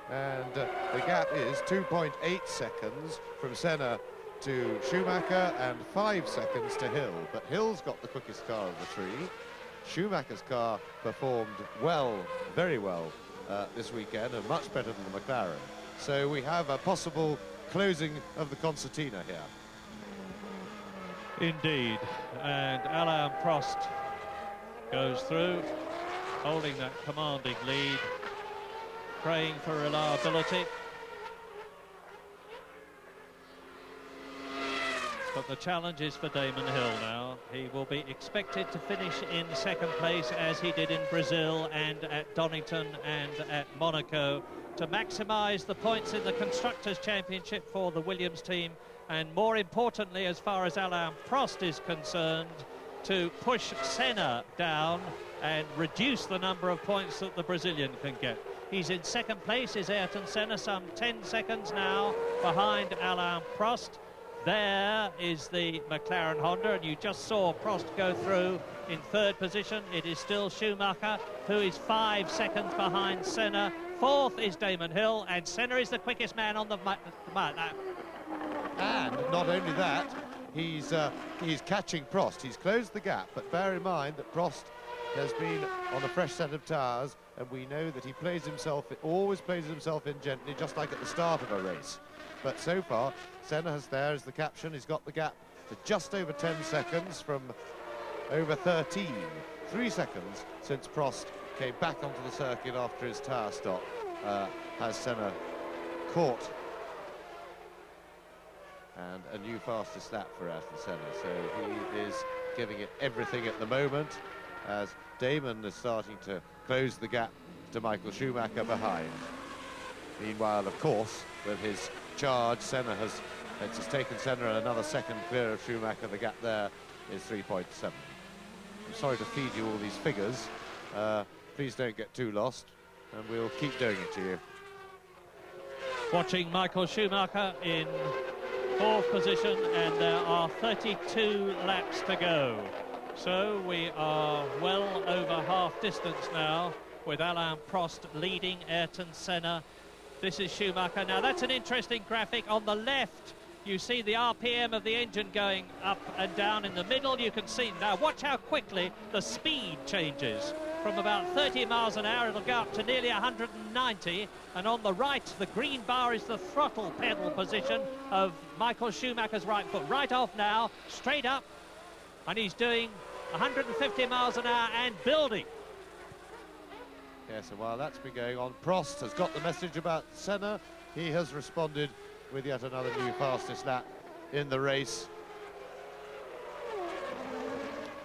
And the gap is 2.8 seconds from Senna to Schumacher and 5 seconds to Hill, but Hill's got the quickest car of the three. Schumacher's car performed well, very well this weekend, and much better than the McLaren. So we have a possible closing of the concertina here. Indeed, and Alain Prost goes through, holding that commanding lead, praying for reliability. But the challenge is for Damon Hill now. He will be expected to finish in second place, as he did in Brazil and at Donington and at Monaco, to maximise the points in the Constructors' Championship for the Williams team, and more importantly, as far as Alain Prost is concerned, to push Senna down and reduce the number of points that the Brazilian can get. He's in second place, is Ayrton Senna, some 10 seconds now behind Alain Prost. There is the McLaren Honda, and you just saw Prost go through in third position. It is still Schumacher, who is 5 seconds behind Senna. Fourth is Damon Hill, and Senna is the quickest man on the map. And not only that, he's catching Prost. He's closed the gap, but bear in mind that Prost has been on a fresh set of tyres, and we know that he always plays himself in gently, just like at the start of a race. But so far, Senna has, there is the caption, he's got the gap to just over 10 seconds from over 13. 3 seconds since Prost came back onto the circuit after his tyre stop, has Senna caught. And a new fastest lap for Ayrton Senna, so he is giving it everything at the moment, as Damon is starting to close the gap to Michael Schumacher behind. Meanwhile, of course, with his charge, Senna has taken Senna another second clear of Schumacher. The gap there is 3.7. I'm sorry to feed you all these figures. Please don't get too lost, and we'll keep doing it to you. Watching Michael Schumacher in fourth position, and there are 32 laps to go. So we are well over half distance now, with Alain Prost leading Ayrton Senna. This is Schumacher. Now that's an interesting graphic. On the left you see the RPM of the engine going up and down. In the middle you can see, now watch how quickly the speed changes. From about 30 miles an hour it'll go up to nearly 190, and on the right the green bar is the throttle pedal position of Michael Schumacher's right foot. Right off now, straight up, and he's doing 150 miles an hour and building. Yes, and while that's been going on, Prost has got the message about Senna. He has responded with yet another new fastest lap in the race.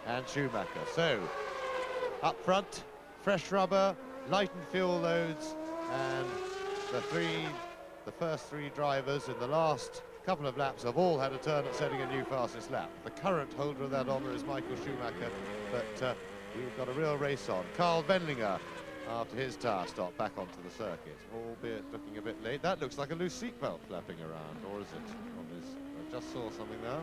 And Schumacher. So, up front, fresh rubber, lightened fuel loads, and the first three drivers in the last couple of laps have all had a turn at setting a new fastest lap. The current holder of that honour is Michael Schumacher, but we've got a real race on. Karl Wendlinger, after his tyre stop, back onto the circuit, albeit looking a bit late. That looks like a loose seatbelt flapping around, or is it on his? I just saw something there.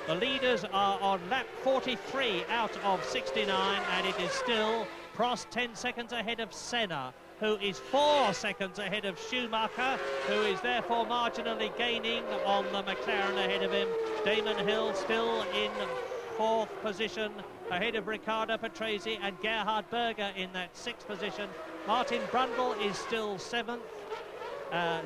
The leaders are on lap 43 out of 69, and it is still Prost 10 seconds ahead of Senna, who is 4 seconds ahead of Schumacher, who is therefore marginally gaining on the McLaren ahead of him. Damon Hill still in 4th position, ahead of Riccardo Patrese and Gerhard Berger in that 6th position. Martin Brundle is still 7th.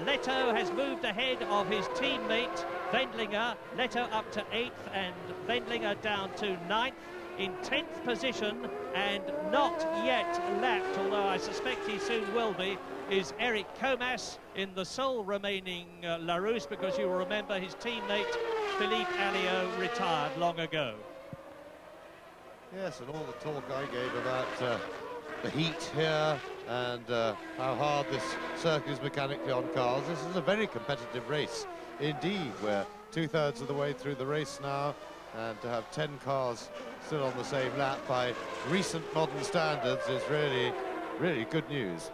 Leto has moved ahead of his teammate Wendlinger. Leto up to 8th and Wendlinger down to 9th. In 10th position and not yet lapped, although I suspect he soon will be, is Eric Comas in the sole remaining Larousse, because you will remember his teammate Philippe Alliot retired long ago. Yes, and all the talk I gave about the heat here and how hard this circuit is mechanically on cars. This is a very competitive race indeed. We're 2/3 of the way through the race now, and to have 10 cars still on the same lap by recent modern standards is really, really good news.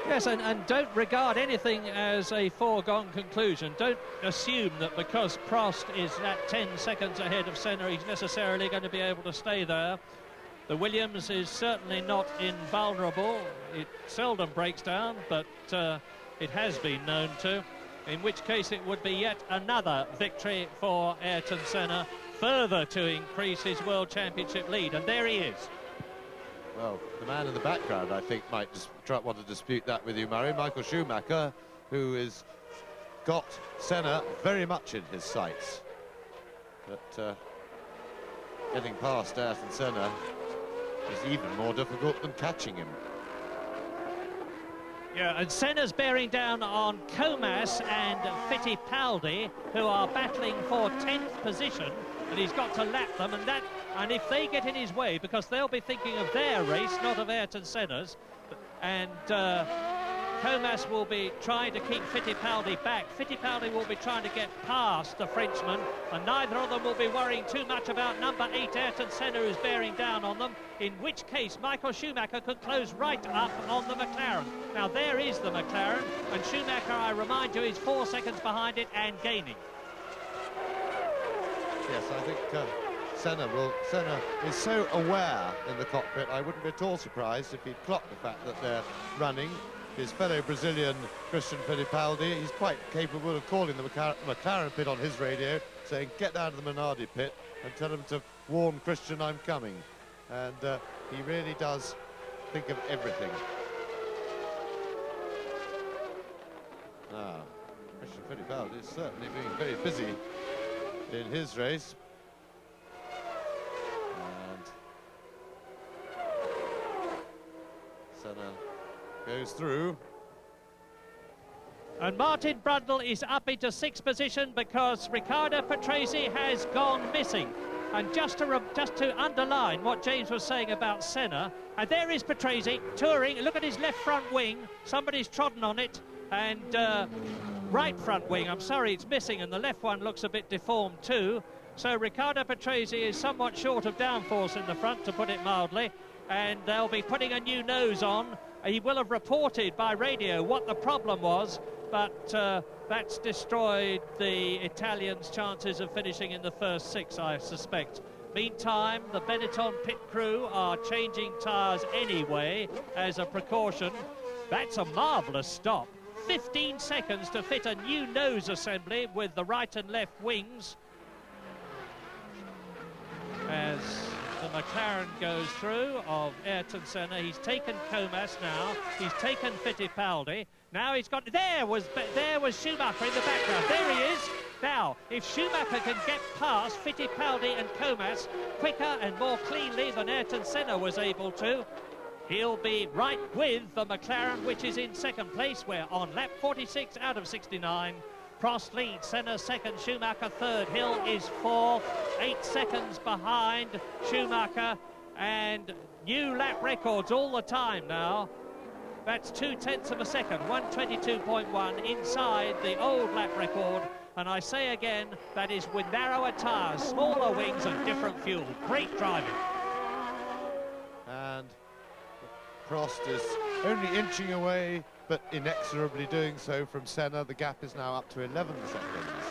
Yes, and don't regard anything as a foregone conclusion. Don't assume that because Prost is at 10 seconds ahead of Senna, he's necessarily going to be able to stay there. The Williams is certainly not invulnerable. It seldom breaks down, but it has been known to, in which case it would be yet another victory for Ayrton Senna, further to increase his World Championship lead, and there he is. Well, the man in the background, I think, might just want to dispute that with you, Murray. Michael Schumacher, who has got Senna very much in his sights. But getting past Ayrton Senna is even more difficult than catching him. Yeah, and Senna's bearing down on Comas and Fittipaldi, who are battling for 10th position, and he's got to lap them, and if they get in his way, because they'll be thinking of their race, not of Ayrton Senna's, and Comas will be trying to keep Fittipaldi back. Fittipaldi will be trying to get past the Frenchman, and neither of them will be worrying too much about number 8, Ayrton Senna, who's bearing down on them, in which case Michael Schumacher could close right up on the McLaren. Now, there is the McLaren, and Schumacher, I remind you, is 4 seconds behind it and gaining. Yes, I think Senna is so aware in the cockpit, I wouldn't be at all surprised if he'd clocked the fact that they're running. His fellow Brazilian Christian Fittipaldi, he's quite capable of calling the McLaren pit on his radio, saying, get down to the Minardi pit and tell him to warn Christian I'm coming. And he really does think of everything. Now, Christian Fittipaldi is certainly being very busy in his race. And Senna goes through. And Martin Brundle is up into 6th position because Riccardo Patrese has gone missing. And just to underline what James was saying about Senna, and there is Patrese touring. Look at his left front wing. Somebody's trodden on it. And right front wing, I'm sorry, it's missing, and the left one looks a bit deformed too. So Riccardo Patrese is somewhat short of downforce in the front, to put it mildly, and they'll be putting a new nose on. He will have reported by radio what the problem was, but that's destroyed the Italians' chances of finishing in the first 6, I suspect. Meantime, the Benetton pit crew are changing tyres anyway as a precaution. That's a marvellous stop. 15 seconds to fit a new nose assembly with the right and left wings. As the McLaren goes through of Ayrton Senna, he's taken Comas now, he's taken Fittipaldi. Now he's got, there was Schumacher in the background. There he is, Now, if Schumacher can get past Fittipaldi and Comas quicker and more cleanly than Ayrton Senna was able to, he'll be right with the McLaren, which is in second place. We're on lap 46 out of 69. Prost leads, Senna second, Schumacher third. Hill is fourth, 8 seconds behind Schumacher, and new lap records all the time now. That's 0.2 of a second, 1:22.1 inside the old lap record. And I say again, that is with narrower tyres, smaller wings and different fuel. Great driving. And Prost is only inching away, but inexorably doing so from Senna. The gap is now up to 11 seconds.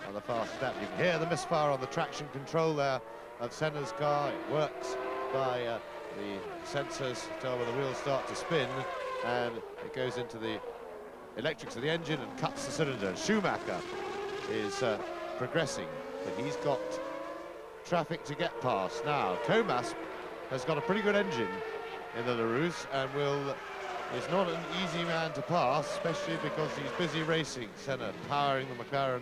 And the fastest lap. You can hear the misfire on the traction control there of Senna's car. It works by the sensors to tell when the wheels start to spin, and it goes into the electrics of the engine and cuts the cylinder. Schumacher is progressing, but he's got traffic to get past. Now, Comas has got a pretty good engine in the Larousse and is not an easy man to pass, especially because he's busy racing. Senna powering the McLaren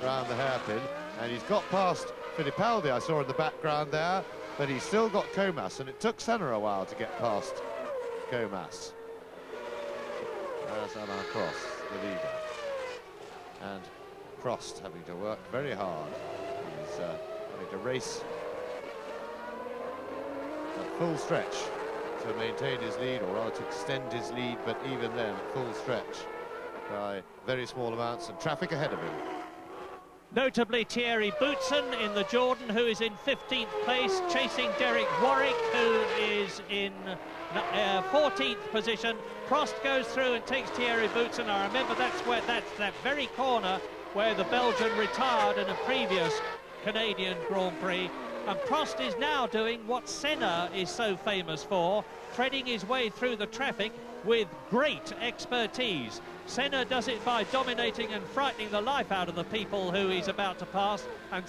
around the hairpin, and he's got past Fittipaldi, I saw in the background there, but he's still got Comas, and it took Senna a while to get past Comas. There's Alain Prost, the leader. And Prost having to work very hard. He's having to race at full stretch to maintain his lead, or rather to extend his lead, but even then at full stretch by very small amounts, and traffic ahead of him. Notably Thierry Boutsen in the Jordan, who is in 15th place, chasing Derek Warwick, who is in 14th position. Prost goes through and takes Thierry Boutsen. I remember that's that very corner where the Belgian retired in a previous Canadian Grand Prix. And Prost is now doing what Senna is so famous for, threading his way through the traffic with great expertise. Senna does it by dominating and frightening the life out of the people who he's about to pass, and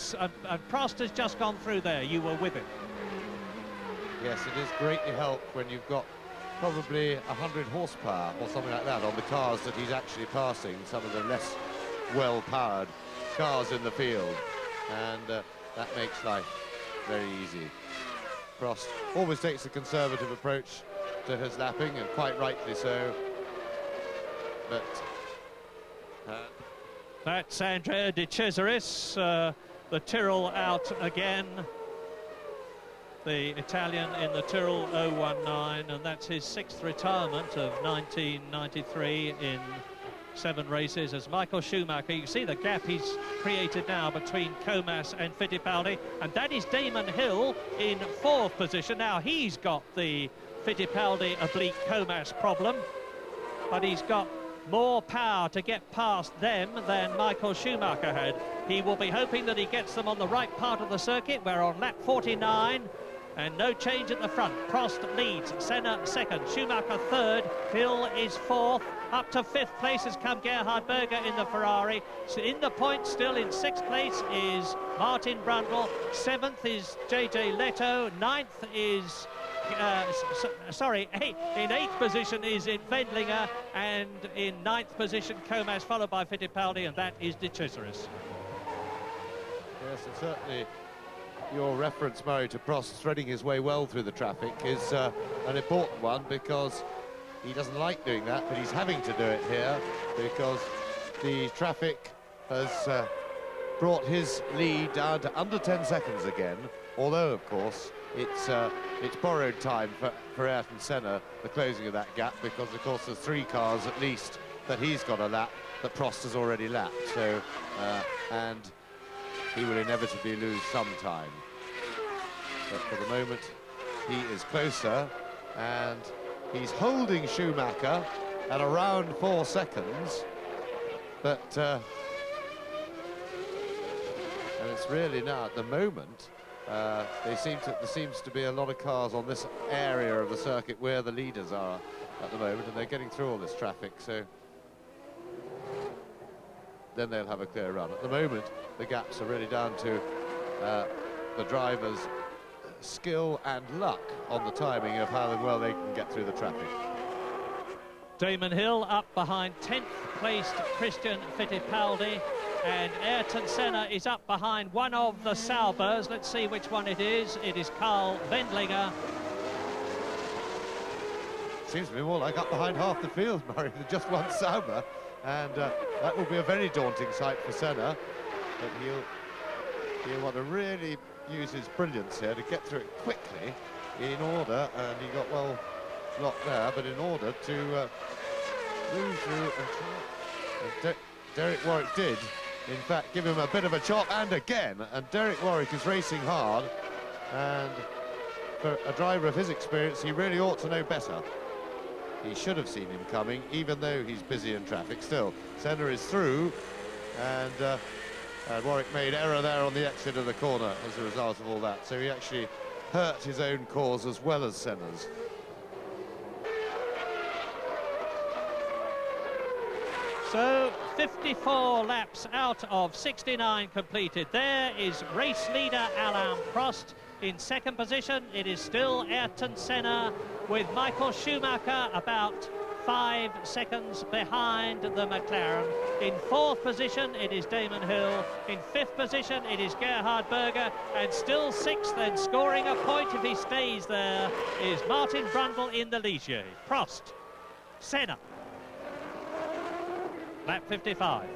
Prost has just gone through there. You were with him. Yes, it is greatly helped when you've got probably 100 horsepower or something like that on the cars that he's actually passing, some of the less well-powered cars in the field, and that makes life very easy. Prost always takes a conservative approach to his lapping, and quite rightly so. But that's Andrea De Cesaris, the Tyrrell out again. The Italian in the Tyrrell 019, and that's his 6th retirement of 1993 in 7 races. As Michael Schumacher, you see the gap he's created now between Comas and Fittipaldi, and that is Damon Hill in 4th position. Now he's got the Fittipaldi oblique Comas problem, but he's got more power to get past them than Michael Schumacher had. He will be hoping that he gets them on the right part of the circuit. We're on lap 49 and no change at the front. Prost leads, Senna second, Schumacher third, Hill is 4th. Up to 5th place has come Gerhard Berger in the Ferrari. So in the points still in 6th place is Martin Brundle, 7th is JJ Leto, 9th is in 8th position is in Wendlinger, and in 9th position Comas, followed by Fittipaldi, and that is De Cesaris. Yes, and certainly your reference, Murray, to Prost threading his way well through the traffic is an important one, because he doesn't like doing that, but he's having to do it here because the traffic has brought his lead down to under 10 seconds again, although, of course, it's borrowed time for Ayrton Senna, the closing of that gap, because, of course, there's 3 cars at least that he's got a lap that Prost has already lapped, so, and he will inevitably lose some time. But for the moment, he is closer, and he's holding Schumacher at around 4 seconds, but and it's really now at the moment there seems to be a lot of cars on this area of the circuit where the leaders are at the moment, and they're getting through all this traffic, so then they'll have a clear run. At the moment, the gaps are really down to the drivers' skill and luck on the timing of how well they can get through the traffic. Damon Hill up behind 10th placed Christian Fittipaldi, and Ayrton Senna is up behind one of the Saubers. Let's see which one it is. It is Karl Wendlinger. Seems to be more like up behind half the field, Murray, than just one Sauber. And that will be a very daunting sight for Senna. But he'll want to really use his brilliance here to get through it quickly in order, and he got well blocked there, but in order to move through and try. Derek Warwick did, in fact, give him a bit of a chop, and again, and Derek Warwick is racing hard, and for a driver of his experience, he really ought to know better. He should have seen him coming, even though he's busy in traffic. Still, Senna is through, and Warwick made error there on the exit of the corner as a result of all that. So he actually hurt his own cause as well as Senna's. So 54 laps out of 69 completed. There is race leader Alain Prost. In second position, it is still Ayrton Senna, with Michael Schumacher about 5 seconds behind the McLaren. In fourth position, it is Damon Hill. In fifth position, it is Gerhard Berger. And still sixth, and scoring a point if he stays there, is Martin Brundle in the Ligier. Prost, Senna. Lap 55.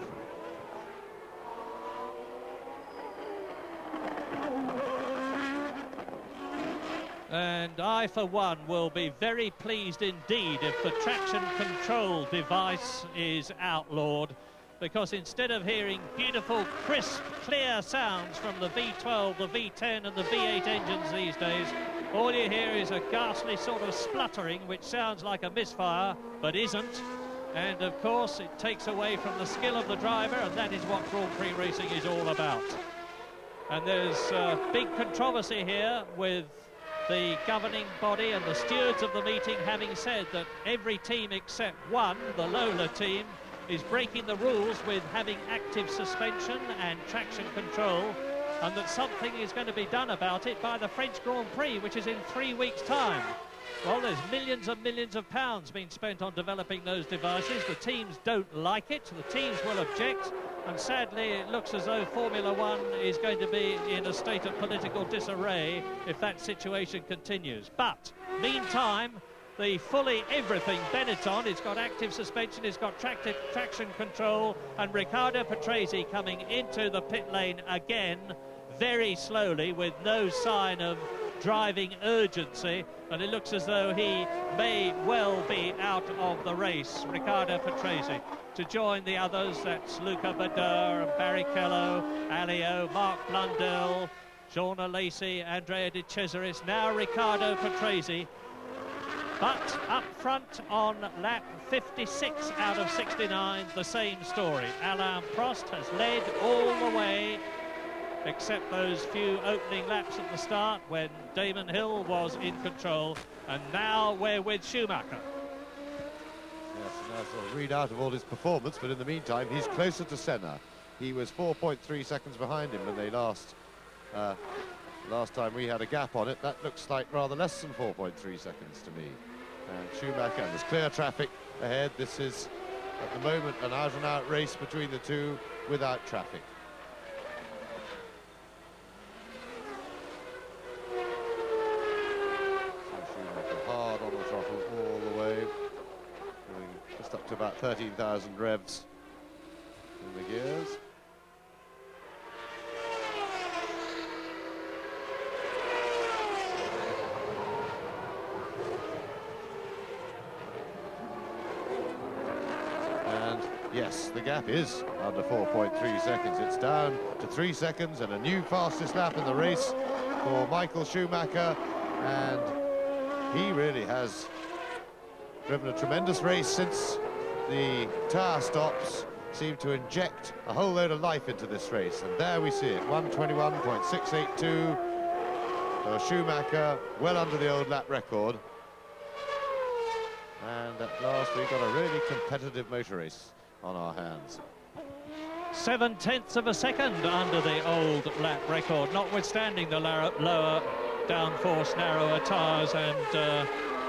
And I, for one, will be very pleased indeed if the traction control device is outlawed, because instead of hearing beautiful, crisp, clear sounds from the V12, the V10 and the V8 engines these days, all you hear is a ghastly sort of spluttering, which sounds like a misfire, but isn't. And, of course, it takes away from the skill of the driver, and that is what Grand Prix racing is all about. And there's big controversy here with the governing body and the stewards of the meeting having said that every team except one, the Lola team, is breaking the rules with having active suspension and traction control, and that something is going to be done about it by the French Grand Prix, which is in 3 weeks' time. Well, there's millions and millions of pounds being spent on developing those devices. The teams don't like it, the teams will object, and sadly it looks as though Formula One is going to be in a state of political disarray if that situation continues. But meantime, the fully everything Benetton, it's got active suspension, it's got traction control, and Riccardo Patrese coming into the pit lane again very slowly with no sign of driving urgency, and it looks as though he may well be out of the race. Riccardo Patrese to join the others. That's Luca Badoer and Barrichello, Alio, Mark Blundell, Jean Lacey, Andrea De Cesaris. Now Riccardo Patrese. But up front on lap 56 out of 69, the same story. Alain Prost has led all the way, except those few opening laps at the start when Damon Hill was in control, and now we're with Schumacher. Yes, and that's a readout of all his performance, but in the meantime he's closer to Senna. He was 4.3 seconds behind him when they last time we had a gap on it. That looks like rather less than 4.3 seconds to me. And Schumacher, and there's clear traffic ahead. This is at the moment an out-and-out race between the two without traffic. Up to about 13,000 revs in the gears. And yes, the gap is under 4.3 seconds. It's down to 3 seconds, and a new fastest lap in the race for Michael Schumacher, and he really has driven a tremendous race since the tyre stops seem to inject a whole load of life into this race. And there we see it, 1:21.682 for Schumacher, well under the old lap record. And at last we've got a really competitive motor race on our hands. 7/10 of a second under the old lap record, notwithstanding the lower downforce, narrower tyres and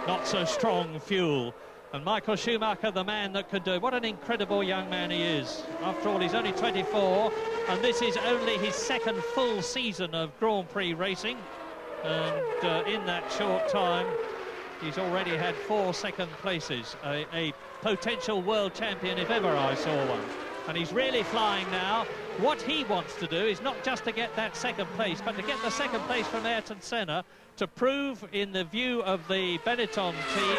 not so strong fuel. And Michael Schumacher, the man that could do it. What an incredible young man he is. After all, he's only 24, and this is only his second full season of Grand Prix racing. And in that short time, he's already had 4 second places. A potential world champion if ever I saw one. And he's really flying now. What he wants to do is not just to get that second place, but to get the second place from Ayrton Senna, to prove in the view of the Benetton team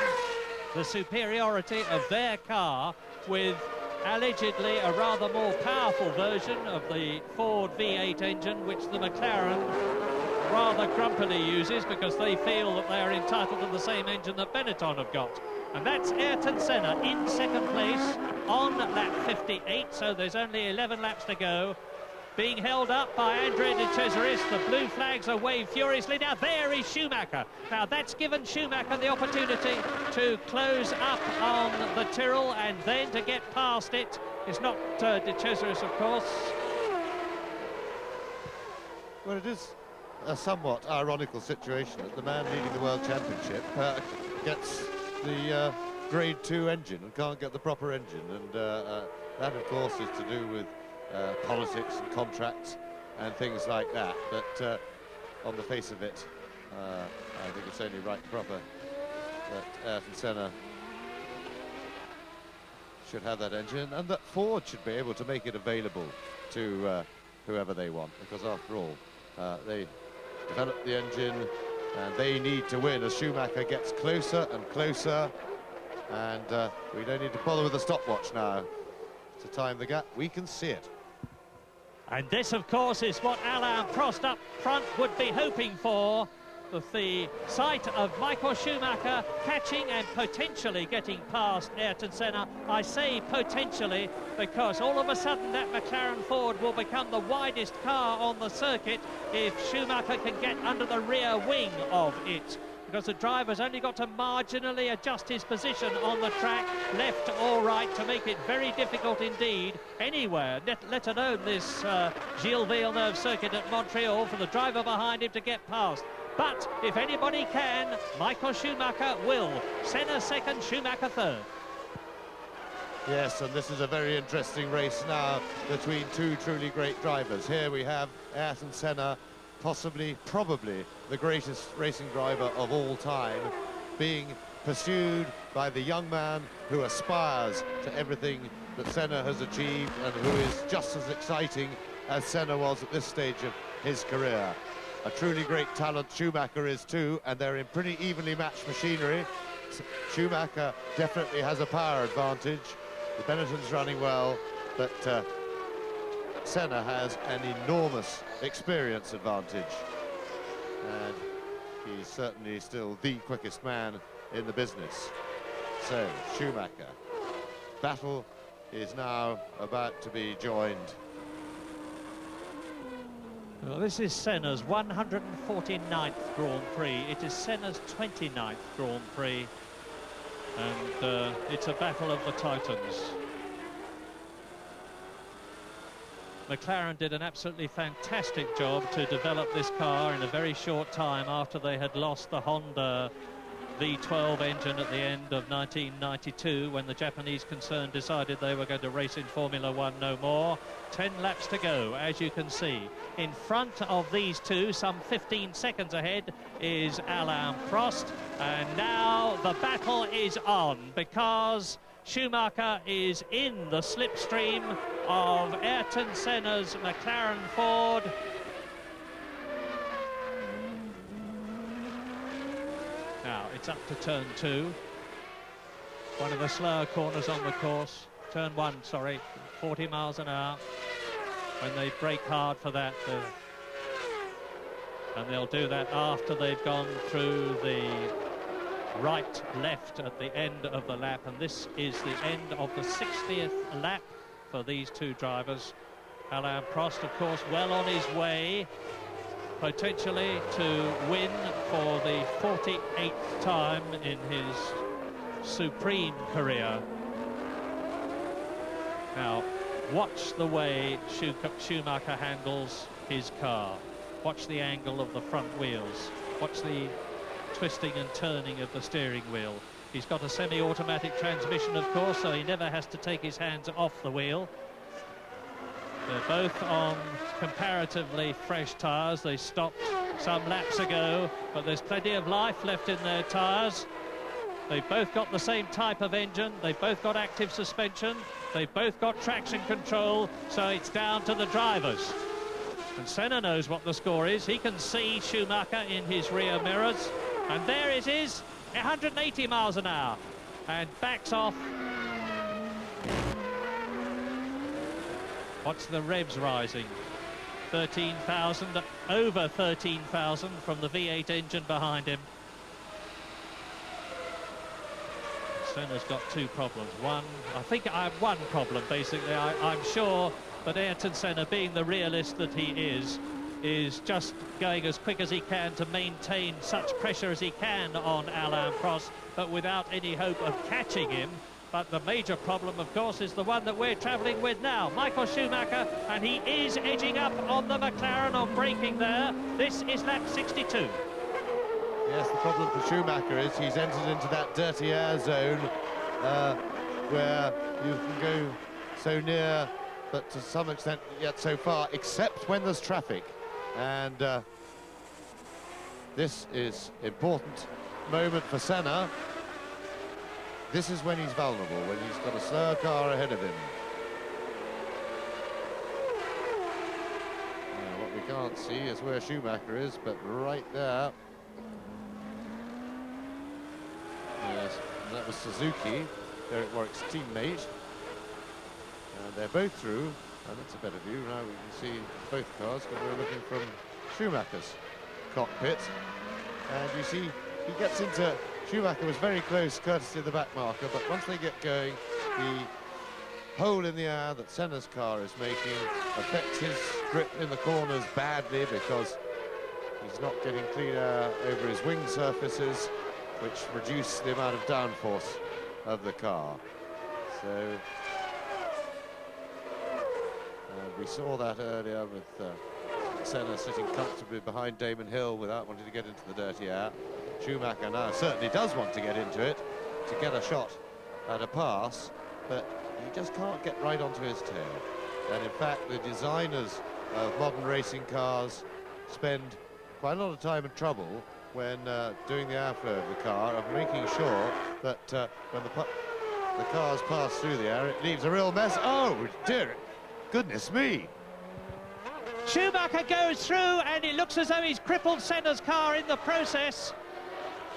the superiority of their car with allegedly a rather more powerful version of the Ford V8 engine, which the McLaren rather grumpily uses because they feel that they are entitled to the same engine that Benetton have got. And that's Ayrton Senna in second place on lap 58, so there's only 11 laps to go. Being held up by Andrea de Cesaris. The blue flags are waved furiously. Now there is Schumacher. Now that's given Schumacher the opportunity to close up on the Tyrrell and then to get past it. It's not de Cesaris, of course. Well, it is a somewhat ironical situation that the man leading the World Championship gets the Grade 2 engine and can't get the proper engine, and that of course is to do with politics and contracts and things like that, but on the face of it I think it's only right and proper that Ayrton Senna should have that engine, and that Ford should be able to make it available to whoever they want, because after all they developed the engine and they need to win as Schumacher gets closer and closer, and we don't need to bother with a stopwatch now to time the gap. We can see it. And this, of course, is what Alain Prost up front would be hoping for. The sight of Michael Schumacher catching and potentially getting past Ayrton Senna. I say potentially because all of a sudden that McLaren Ford will become the widest car on the circuit if Schumacher can get under the rear wing of it, because the driver's only got to marginally adjust his position on the track, left or right, to make it very difficult indeed anywhere, let alone this Gilles Villeneuve circuit at Montreal, for the driver behind him to get past. But if anybody can, Michael Schumacher will. Senna second, Schumacher third. Yes, and this is a very interesting race now between two truly great drivers. Here we have Ayrton Senna, probably the greatest racing driver of all time, being pursued by the young man who aspires to everything that Senna has achieved and who is just as exciting as Senna was at this stage of his career. A truly great talent Schumacher is too, and they're in pretty evenly matched machinery. Schumacher definitely has a power advantage. The Benetton's running well, but Senna has an enormous experience advantage. And he's certainly still the quickest man in the business. So, Schumacher. Battle is now about to be joined. Well, this is Senna's 149th Grand Prix. It is Senna's 29th Grand Prix. And it's a battle of the titans. McLaren did an absolutely fantastic job to develop this car in a very short time after they had lost the Honda V12 engine at the end of 1992, when the Japanese concern decided they were going to race in Formula One no more. 10 laps to go, as you can see. In front of these two, some 15 seconds ahead, is Alain Prost. And now the battle is on, because Schumacher is in the slipstream of Ayrton Senna's McLaren Ford. Now it's up to turn 2, one of the slower corners on the course. Turn 1, sorry, 40 miles an hour. When they brake hard for that, and they'll do that after they've gone through the right, left at the end of the lap, and this is the end of the 60th lap for these two drivers. Alain Prost, of course, well on his way potentially to win for the 48th time in his supreme career. Now, watch the way Schumacher handles his car. Watch the angle of the front wheels. Watch the twisting and turning of the steering wheel. He's got a semi-automatic transmission, of course, so he never has to take his hands off the wheel. They're both on comparatively fresh tyres. They stopped some laps ago, but there's plenty of life left in their tyres. They've both got the same type of engine. They've both got active suspension. They've both got traction control, so it's down to the drivers. And Senna knows what the score is. He can see Schumacher in his rear mirrors. And there it is, 180 miles an hour. And backs off. What's the revs rising? 13,000, over 13,000 from the V8 engine behind him. Senna's got two problems. One, I think I have one problem, basically. I'm sure that Ayrton Senna, being the realist that he is just going as quick as he can to maintain such pressure as he can on Alain Prost, but without any hope of catching him. But the major problem, of course, is the one that we're travelling with now, Michael Schumacher, and he is edging up on the McLaren on braking there. This is lap 62. Yes, the problem for Schumacher is he's entered into that dirty air zone where you can go so near, but to some extent yet so far, except when there's traffic. And this is important moment for Senna. This is when he's vulnerable, when he's got a slower car ahead of him. Now, what we can't see is where Schumacher is, but right there. Yes, and that was Suzuki, Derek Warwick's teammate. And they're both through, and it's a better view. Now we can see both cars, because we're looking from Schumacher's cockpit. And you see, he gets into... Schumacher was very close, courtesy of the back marker, but once they get going, the hole in the air that Senna's car is making affects his grip in the corners badly, because he's not getting clean air over his wing surfaces, which reduce the amount of downforce of the car. So we saw that earlier with Senna sitting comfortably behind Damon Hill without wanting to get into the dirty air. Schumacher now certainly does want to get into it to get a shot at a pass, but he just can't get right onto his tail. And in fact, the designers of modern racing cars spend quite a lot of time and trouble when doing the airflow of the car, of making sure that when the cars pass through the air, it leaves a real mess. Oh dear, goodness me. Schumacher goes through, and it looks as though he's crippled Senna's car in the process.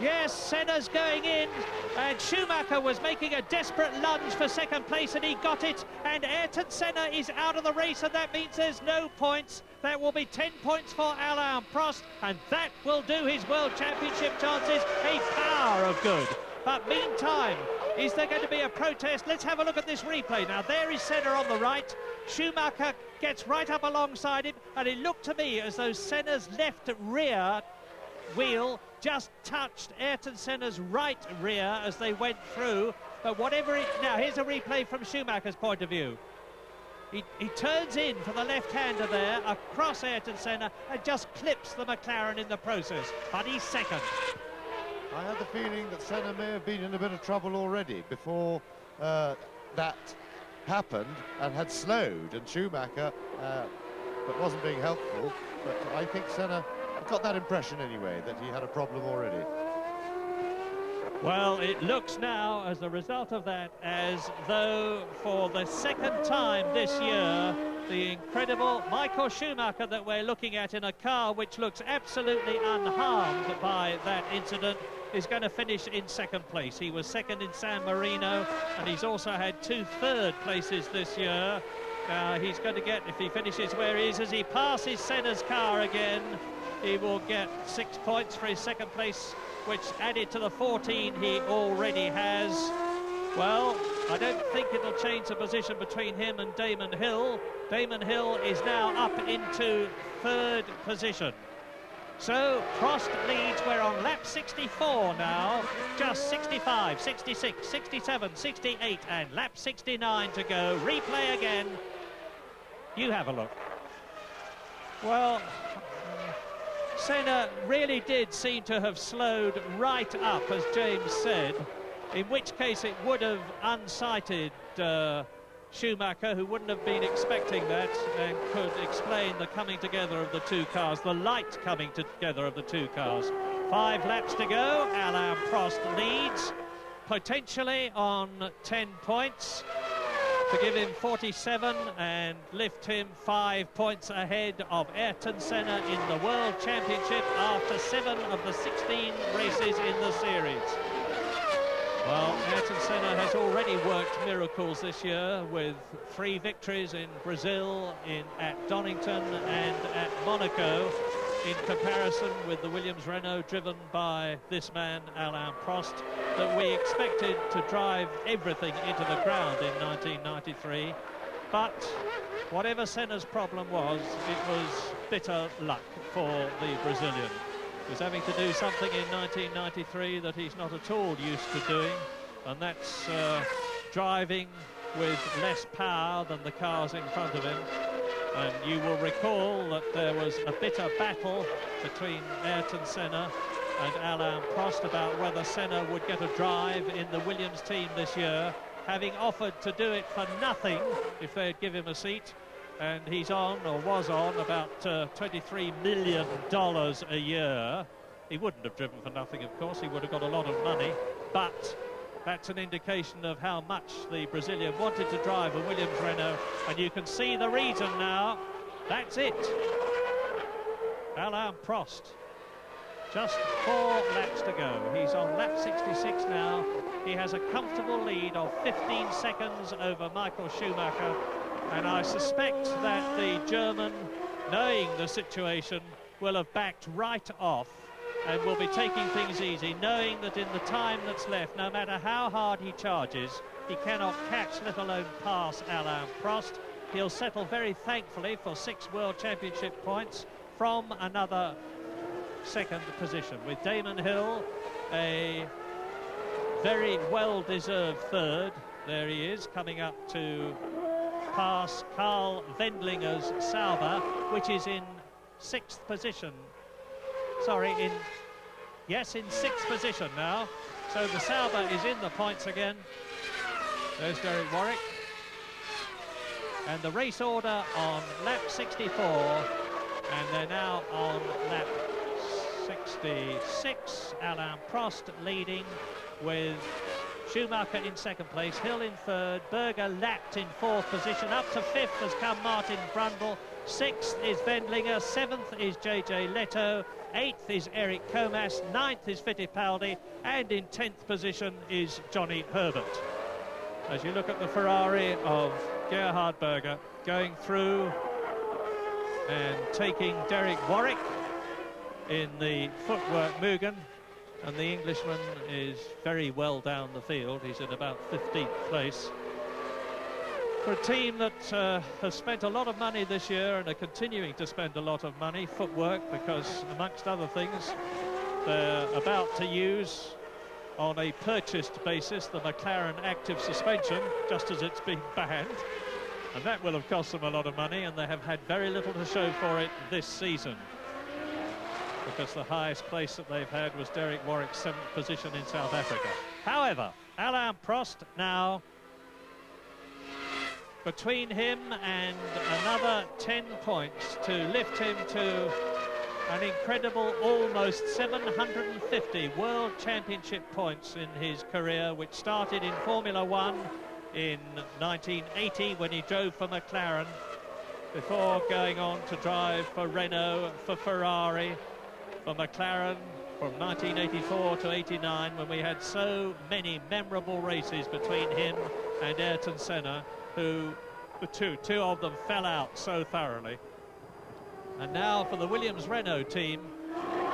Yes, Senna's going in, and Schumacher was making a desperate lunge for second place, and he got it, and Ayrton Senna is out of the race, and that means there's no points. That will be 10 points for Alain Prost, and that will do his World Championship chances a power of good. But meantime, is there going to be a protest? Let's have a look at this replay. Now, there is Senna on the right. Schumacher gets right up alongside him, and it looked to me as though Senna's left rear wheel just touched Ayrton Senna's right rear as they went through. But whatever it... Now, here's a replay from Schumacher's point of view. He turns in for the left-hander there, across Ayrton Senna, and just clips the McLaren in the process. But he's second. I had the feeling that Senna may have been in a bit of trouble already before that happened, and had slowed, and Schumacher but wasn't being helpful. But I think Senna got that impression anyway, that he had a problem already. Well, it looks now, as a result of that, as though for the second time this year, the incredible Michael Schumacher that we're looking at in a car which looks absolutely unharmed by that incident is going to finish in second place. He was second in San Marino, and he's also had 2 third places this year. He's going to get, if he finishes where he is, as he passes Senna's car again, he will get 6 points for his second place, which added to the 14 he already has. Well, I don't think it'll change the position between him and Damon Hill. Damon Hill is now up into 3rd position. So Prost leads. We're on lap 64 now. Just 65, 66, 67, 68, and lap 69 to go. Replay again. You have a look. Well, Senna really did seem to have slowed right up, as James said. in which case it would have unsighted Schumacher, who wouldn't have been expecting that, and could explain the coming together of the two cars, the light coming together of the two cars. 5 laps to go. Alain Prost leads, potentially on 10 points, to give him 47 and lift him 5 points ahead of Ayrton Senna in the World Championship after 7 of the 16 races in the series. Well, Ayrton Senna has already worked miracles this year with 3 victories in Brazil, at Donington and at Monaco, in comparison with the Williams-Renault driven by this man, Alain Prost, that we expected to drive everything into the ground in 1993. But whatever Senna's problem was, it was bitter luck for the Brazilian. He was having to do something in 1993 that he's not at all used to doing, and that's driving with less power than the cars in front of him. And you will recall that there was a bitter battle between Ayrton Senna and Alain Prost about whether Senna would get a drive in the Williams team this year, having offered to do it for nothing if they'd give him a seat. And he's on, or was on, about $23 million a year. He wouldn't have driven for nothing, of course. He would have got a lot of money. But that's an indication of how much the Brazilian wanted to drive a Williams-Renault. And you can see the reason now. That's it. Alain Prost. Just 4 laps to go. He's on lap 66 now. He has a comfortable lead of 15 seconds over Michael Schumacher. And I suspect that the German, knowing the situation, will have backed right off and will be taking things easy, knowing that in the time that's left, no matter how hard he charges, he cannot catch, let alone pass Alain Prost. He'll settle very thankfully for 6 World Championship points from another second position, with Damon Hill a very well-deserved third. There he is, coming up to pass Karl Wendlinger's Sauber, which is in 6th position. Sorry, in 6th position now. So the Sauber is in the points again. There's Derek Warwick. And the race order on lap 64, and they're now on lap 66. Alain Prost leading, with Schumacher in 2nd place, Hill in 3rd, Berger lapped in 4th position. Up to 5th has come Martin Brundle, 6th is Wendlinger, 7th is JJ Leto, 8th is Eric Comas, 9th is Fittipaldi, and in 10th position is Johnny Herbert. As you look at the Ferrari of Gerhard Berger going through and taking Derek Warwick in the footwork Mugen, and the Englishman is very well down the field. He's in about 15th place. For a team that has spent a lot of money this year and are continuing to spend a lot of money, footwork, because amongst other things, they're about to use on a purchased basis the McLaren active suspension, just as it's been banned. And that will have cost them a lot of money, and they have had very little to show for it this season, because the highest place that they've had was Derek Warwick's 7th position in South Africa. However, Alain Prost now, between him and another 10 points to lift him to an incredible almost 750 World Championship points in his career, which started in Formula One in 1980 when he drove for McLaren, before going on to drive for Renault, for Ferrari, for McLaren from 1984 to 89, when we had so many memorable races between him and Ayrton Senna, who the two of them fell out so thoroughly. And now for the Williams-Renault team,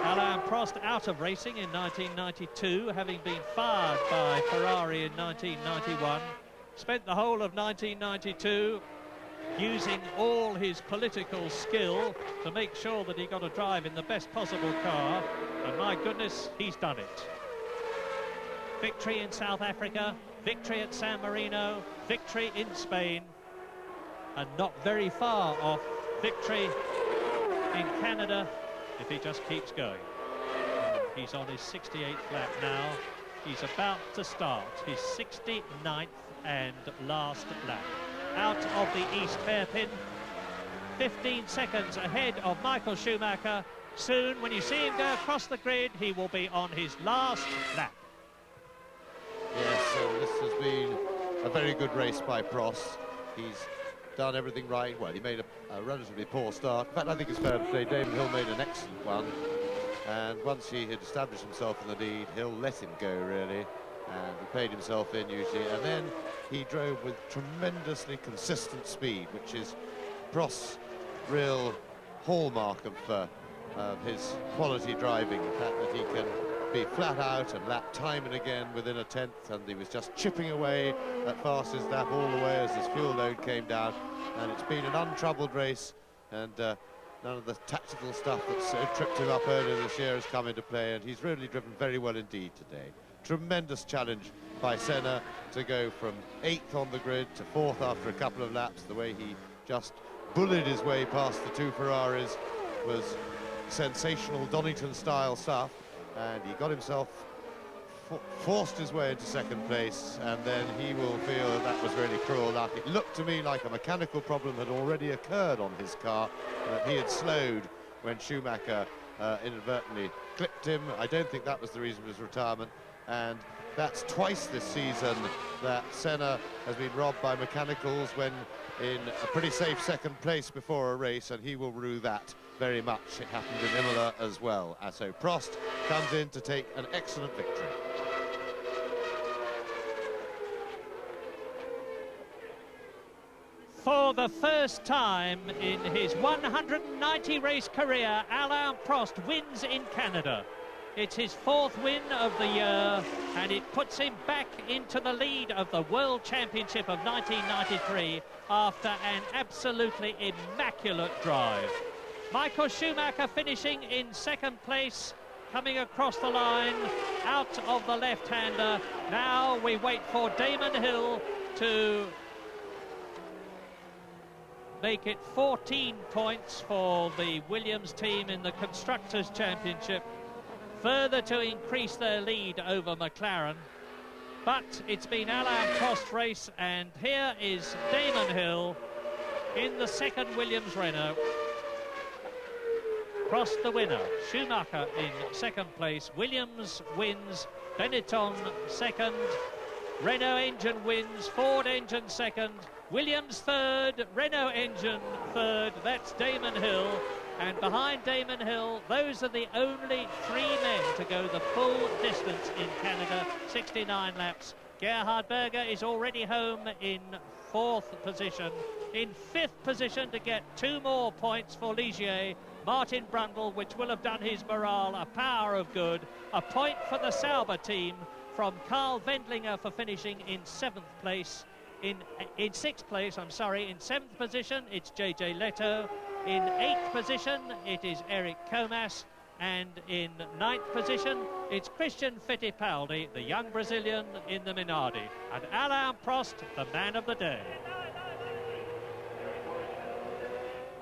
Alain Prost out of racing in 1992, having been fired by Ferrari in 1991, spent the whole of 1992 using all his political skill to make sure that he got a drive in the best possible car, and my goodness, he's done it. Victory in South Africa, victory at San Marino, victory in Spain, and not very far off victory in Canada if he just keeps going. He's on his 68th lap now, He's about to start his 69th and last lap. Out of the east hairpin, 15 seconds ahead of Michael Schumacher. Soon, when you see him go across the grid, he will be on his last lap. Yes, this has been a very good race by Prost. He's done everything right. Well, he made a relatively poor start. In fact, I think it's fair to say Damon Hill made an excellent one. And once he had established himself in the lead, Hill let him go, really. And he paid himself in, usually. And then he drove with tremendously consistent speed, which is Prost's real hallmark of his quality driving. The fact that he can be flat out and lap time and again within a tenth, and he was just chipping away at fastest lap all the way as his fuel load came down. And it's been an untroubled race, and none of the tactical stuff that's tripped him up earlier this year has come into play, and he's really driven very well indeed today. Tremendous challenge by Senna to go from 8th on the grid to 4th after a couple of laps. The way he just bullied his way past the two Ferraris was sensational Donington-style stuff, and he got himself forced his way into 2nd place, and then he will feel that was really cruel luck. It looked to me like a mechanical problem had already occurred on his car, that he had slowed when Schumacher inadvertently clipped him. I don't think that was the reason for his retirement, and that's twice this season that Senna has been robbed by mechanicals when in a pretty safe 2nd place before a race, and he will rue that very much. It happened in Imola as well. So Prost comes in to take an excellent victory. For the first time in his 190 race career, Alain Prost wins in Canada. It's his 4th win of the year, and it puts him back into the lead of the World Championship of 1993 after an absolutely immaculate drive. Michael Schumacher finishing in 2nd place, coming across the line out of the left-hander. Now we wait for Damon Hill to make it 14 points for the Williams team in the Constructors' Championship, further to increase their lead over McLaren. But it's been Alain Prost's race, and here is Damon Hill in the 2nd Williams Renault. Prost the winner, Schumacher in 2nd place, Williams wins, Benetton 2nd, Renault engine wins, Ford engine 2nd, Williams 3rd, Renault engine 3rd, that's Damon Hill. And behind Damon Hill, those are the only 3 men to go the full distance in Canada, 69 laps. Gerhard Berger is already home in 4th position. In 5th position to get 2 more points for Ligier, Martin Brundle, which will have done his morale a power of good. A point for the Sauber team from Karl Wendlinger for finishing in 7th place. In 6th place, I'm sorry, in 7th position, it's JJ Leto. In 8th position, it is Eric Comas. And in 9th position, it's Christian Fittipaldi, the young Brazilian in the Minardi. And Alain Prost, the man of the day.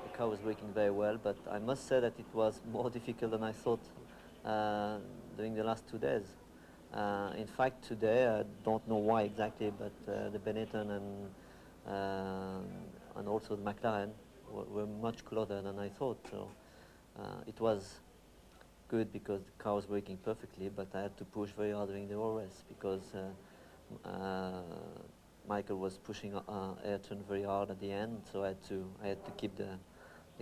The car was working very well, but I must say that it was more difficult than I thought during the last 2 days. In fact, today, I don't know why exactly, but the Benetton and also the McLaren were much closer than I thought. So it was good because the car was working perfectly, but I had to push very hard during the whole race because Michael was pushing Ayrton very hard at the end, so I had to keep the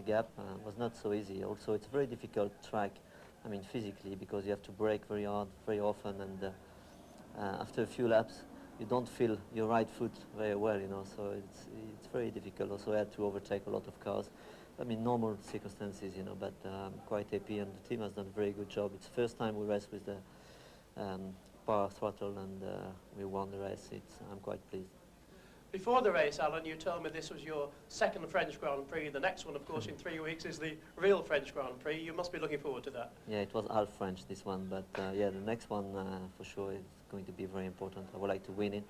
gap. It was not so easy. Also, it's a very difficult track, I mean physically, because you have to brake very hard, very often, and after a few laps, you don't feel your right foot very well, you know, so it's very difficult. Also, I had to overtake a lot of cars. I mean, normal circumstances, you know, but I'm quite happy, and the team has done a very good job. It's the first time we race with the power throttle, and we won the race. I'm quite pleased. Before the race, Alan, you told me this was your 2nd French Grand Prix. The next one, of course, in 3 weeks is the real French Grand Prix. You must be looking forward to that. Yeah, it was half French, this one, but yeah, the next one for sure is going to be very important. I would like to win it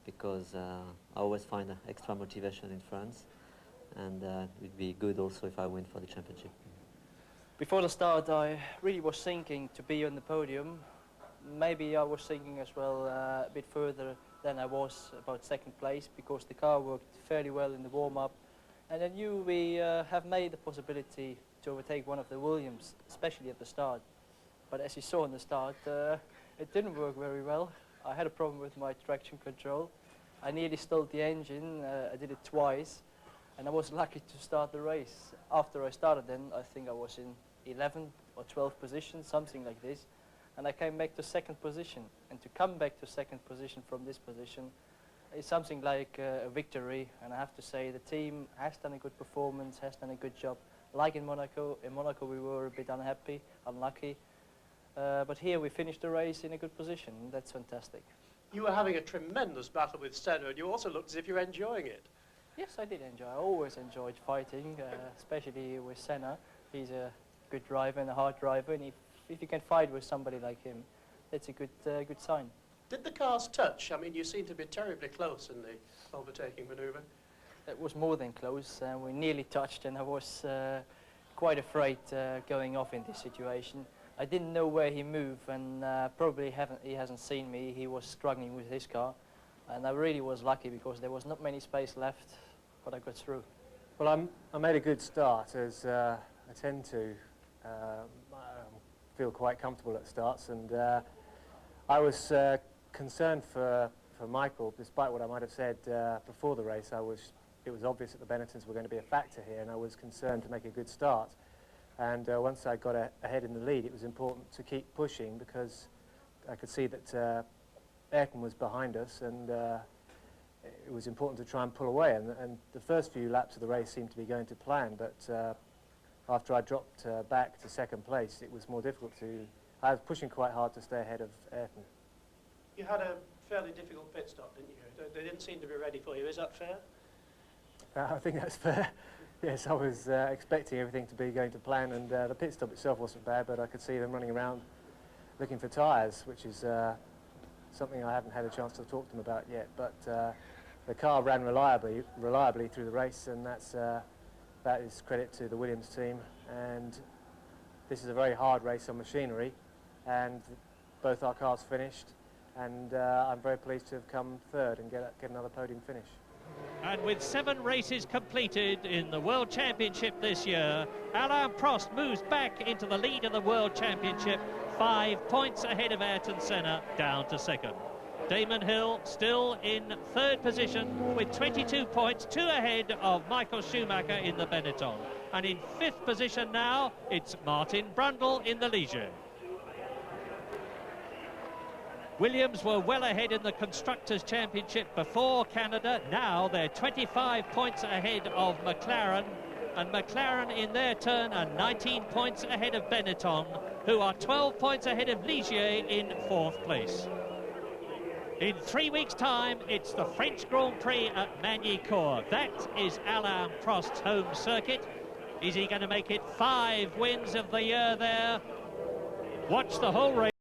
because I always find extra motivation in France, and it would be good also if I win for the championship. Before the start, I really was thinking to be on the podium, maybe I was thinking as well a bit further than I was about second place, because the car worked fairly well in the warm-up, and I knew we have made the possibility to overtake one of the Williams, especially at the start. But as you saw in the start, it didn't work very well. I had a problem with my traction control. I nearly stalled the engine. I did it twice, and I was lucky to start the race. After I started then, I think I was in 11th or 12th position, something like this, and I came back to second position. And to come back to second position from this position is something like a victory, and I have to say the team has done a good performance, has done a good job. Like in Monaco we were a bit unlucky, but here we finished the race in a good position. That's fantastic. You were having a tremendous battle with Senna, and you also looked as if you were enjoying it. Yes, I did enjoy. I always enjoyed fighting, especially with Senna. He's a good driver and a hard driver, and if you can fight with somebody like him, that's a good sign. Did the cars touch? I mean, you seem to be terribly close in the overtaking manoeuvre. It was more than close. We nearly touched, and I was quite afraid going off in this situation. I didn't know where he moved, and probably he hasn't seen me. He was struggling with his car, and I really was lucky because there was not many space left, but I got through. Well, I made a good start, as I tend to feel quite comfortable at starts, and I was concerned for Michael, despite what I might have said before the race. It was obvious that the Benettons were going to be a factor here, and I was concerned to make a good start. And once I got ahead in the lead, it was important to keep pushing, because I could see that Ayrton was behind us, and it was important to try and pull away. And the first few laps of the race seemed to be going to plan, but after I dropped back to second place, it was more difficult I was pushing quite hard to stay ahead of Ayrton. You had a fairly difficult pit stop, didn't you? They didn't seem to be ready for you. Is that fair? I think that's fair. Yes, I was expecting everything to be going to plan, and the pit stop itself wasn't bad, but I could see them running around looking for tyres, which is something I haven't had a chance to talk to them about yet. But the car ran reliably through the race, and that is credit to the Williams team. And this is a very hard race on machinery, and both our cars finished, and I'm very pleased to have come third and get another podium finish. And with 7 races completed in the World Championship this year, Alain Prost moves back into the lead of the World Championship, 5 points ahead of Ayrton Senna, down to second. Damon Hill still in third position with 22 points, 2 ahead of Michael Schumacher in the Benetton. And in 5th position now, it's Martin Brundle in the Ligier. Williams were well ahead in the Constructors' Championship before Canada. Now they're 25 points ahead of McLaren, and McLaren in their turn are 19 points ahead of Benetton, who are 12 points ahead of Ligier in 4th place. In 3 weeks' time, it's the French Grand Prix at Magny-Cours. That is Alain Prost's home circuit. Is he going to make it 5 wins of the year there? Watch the whole race.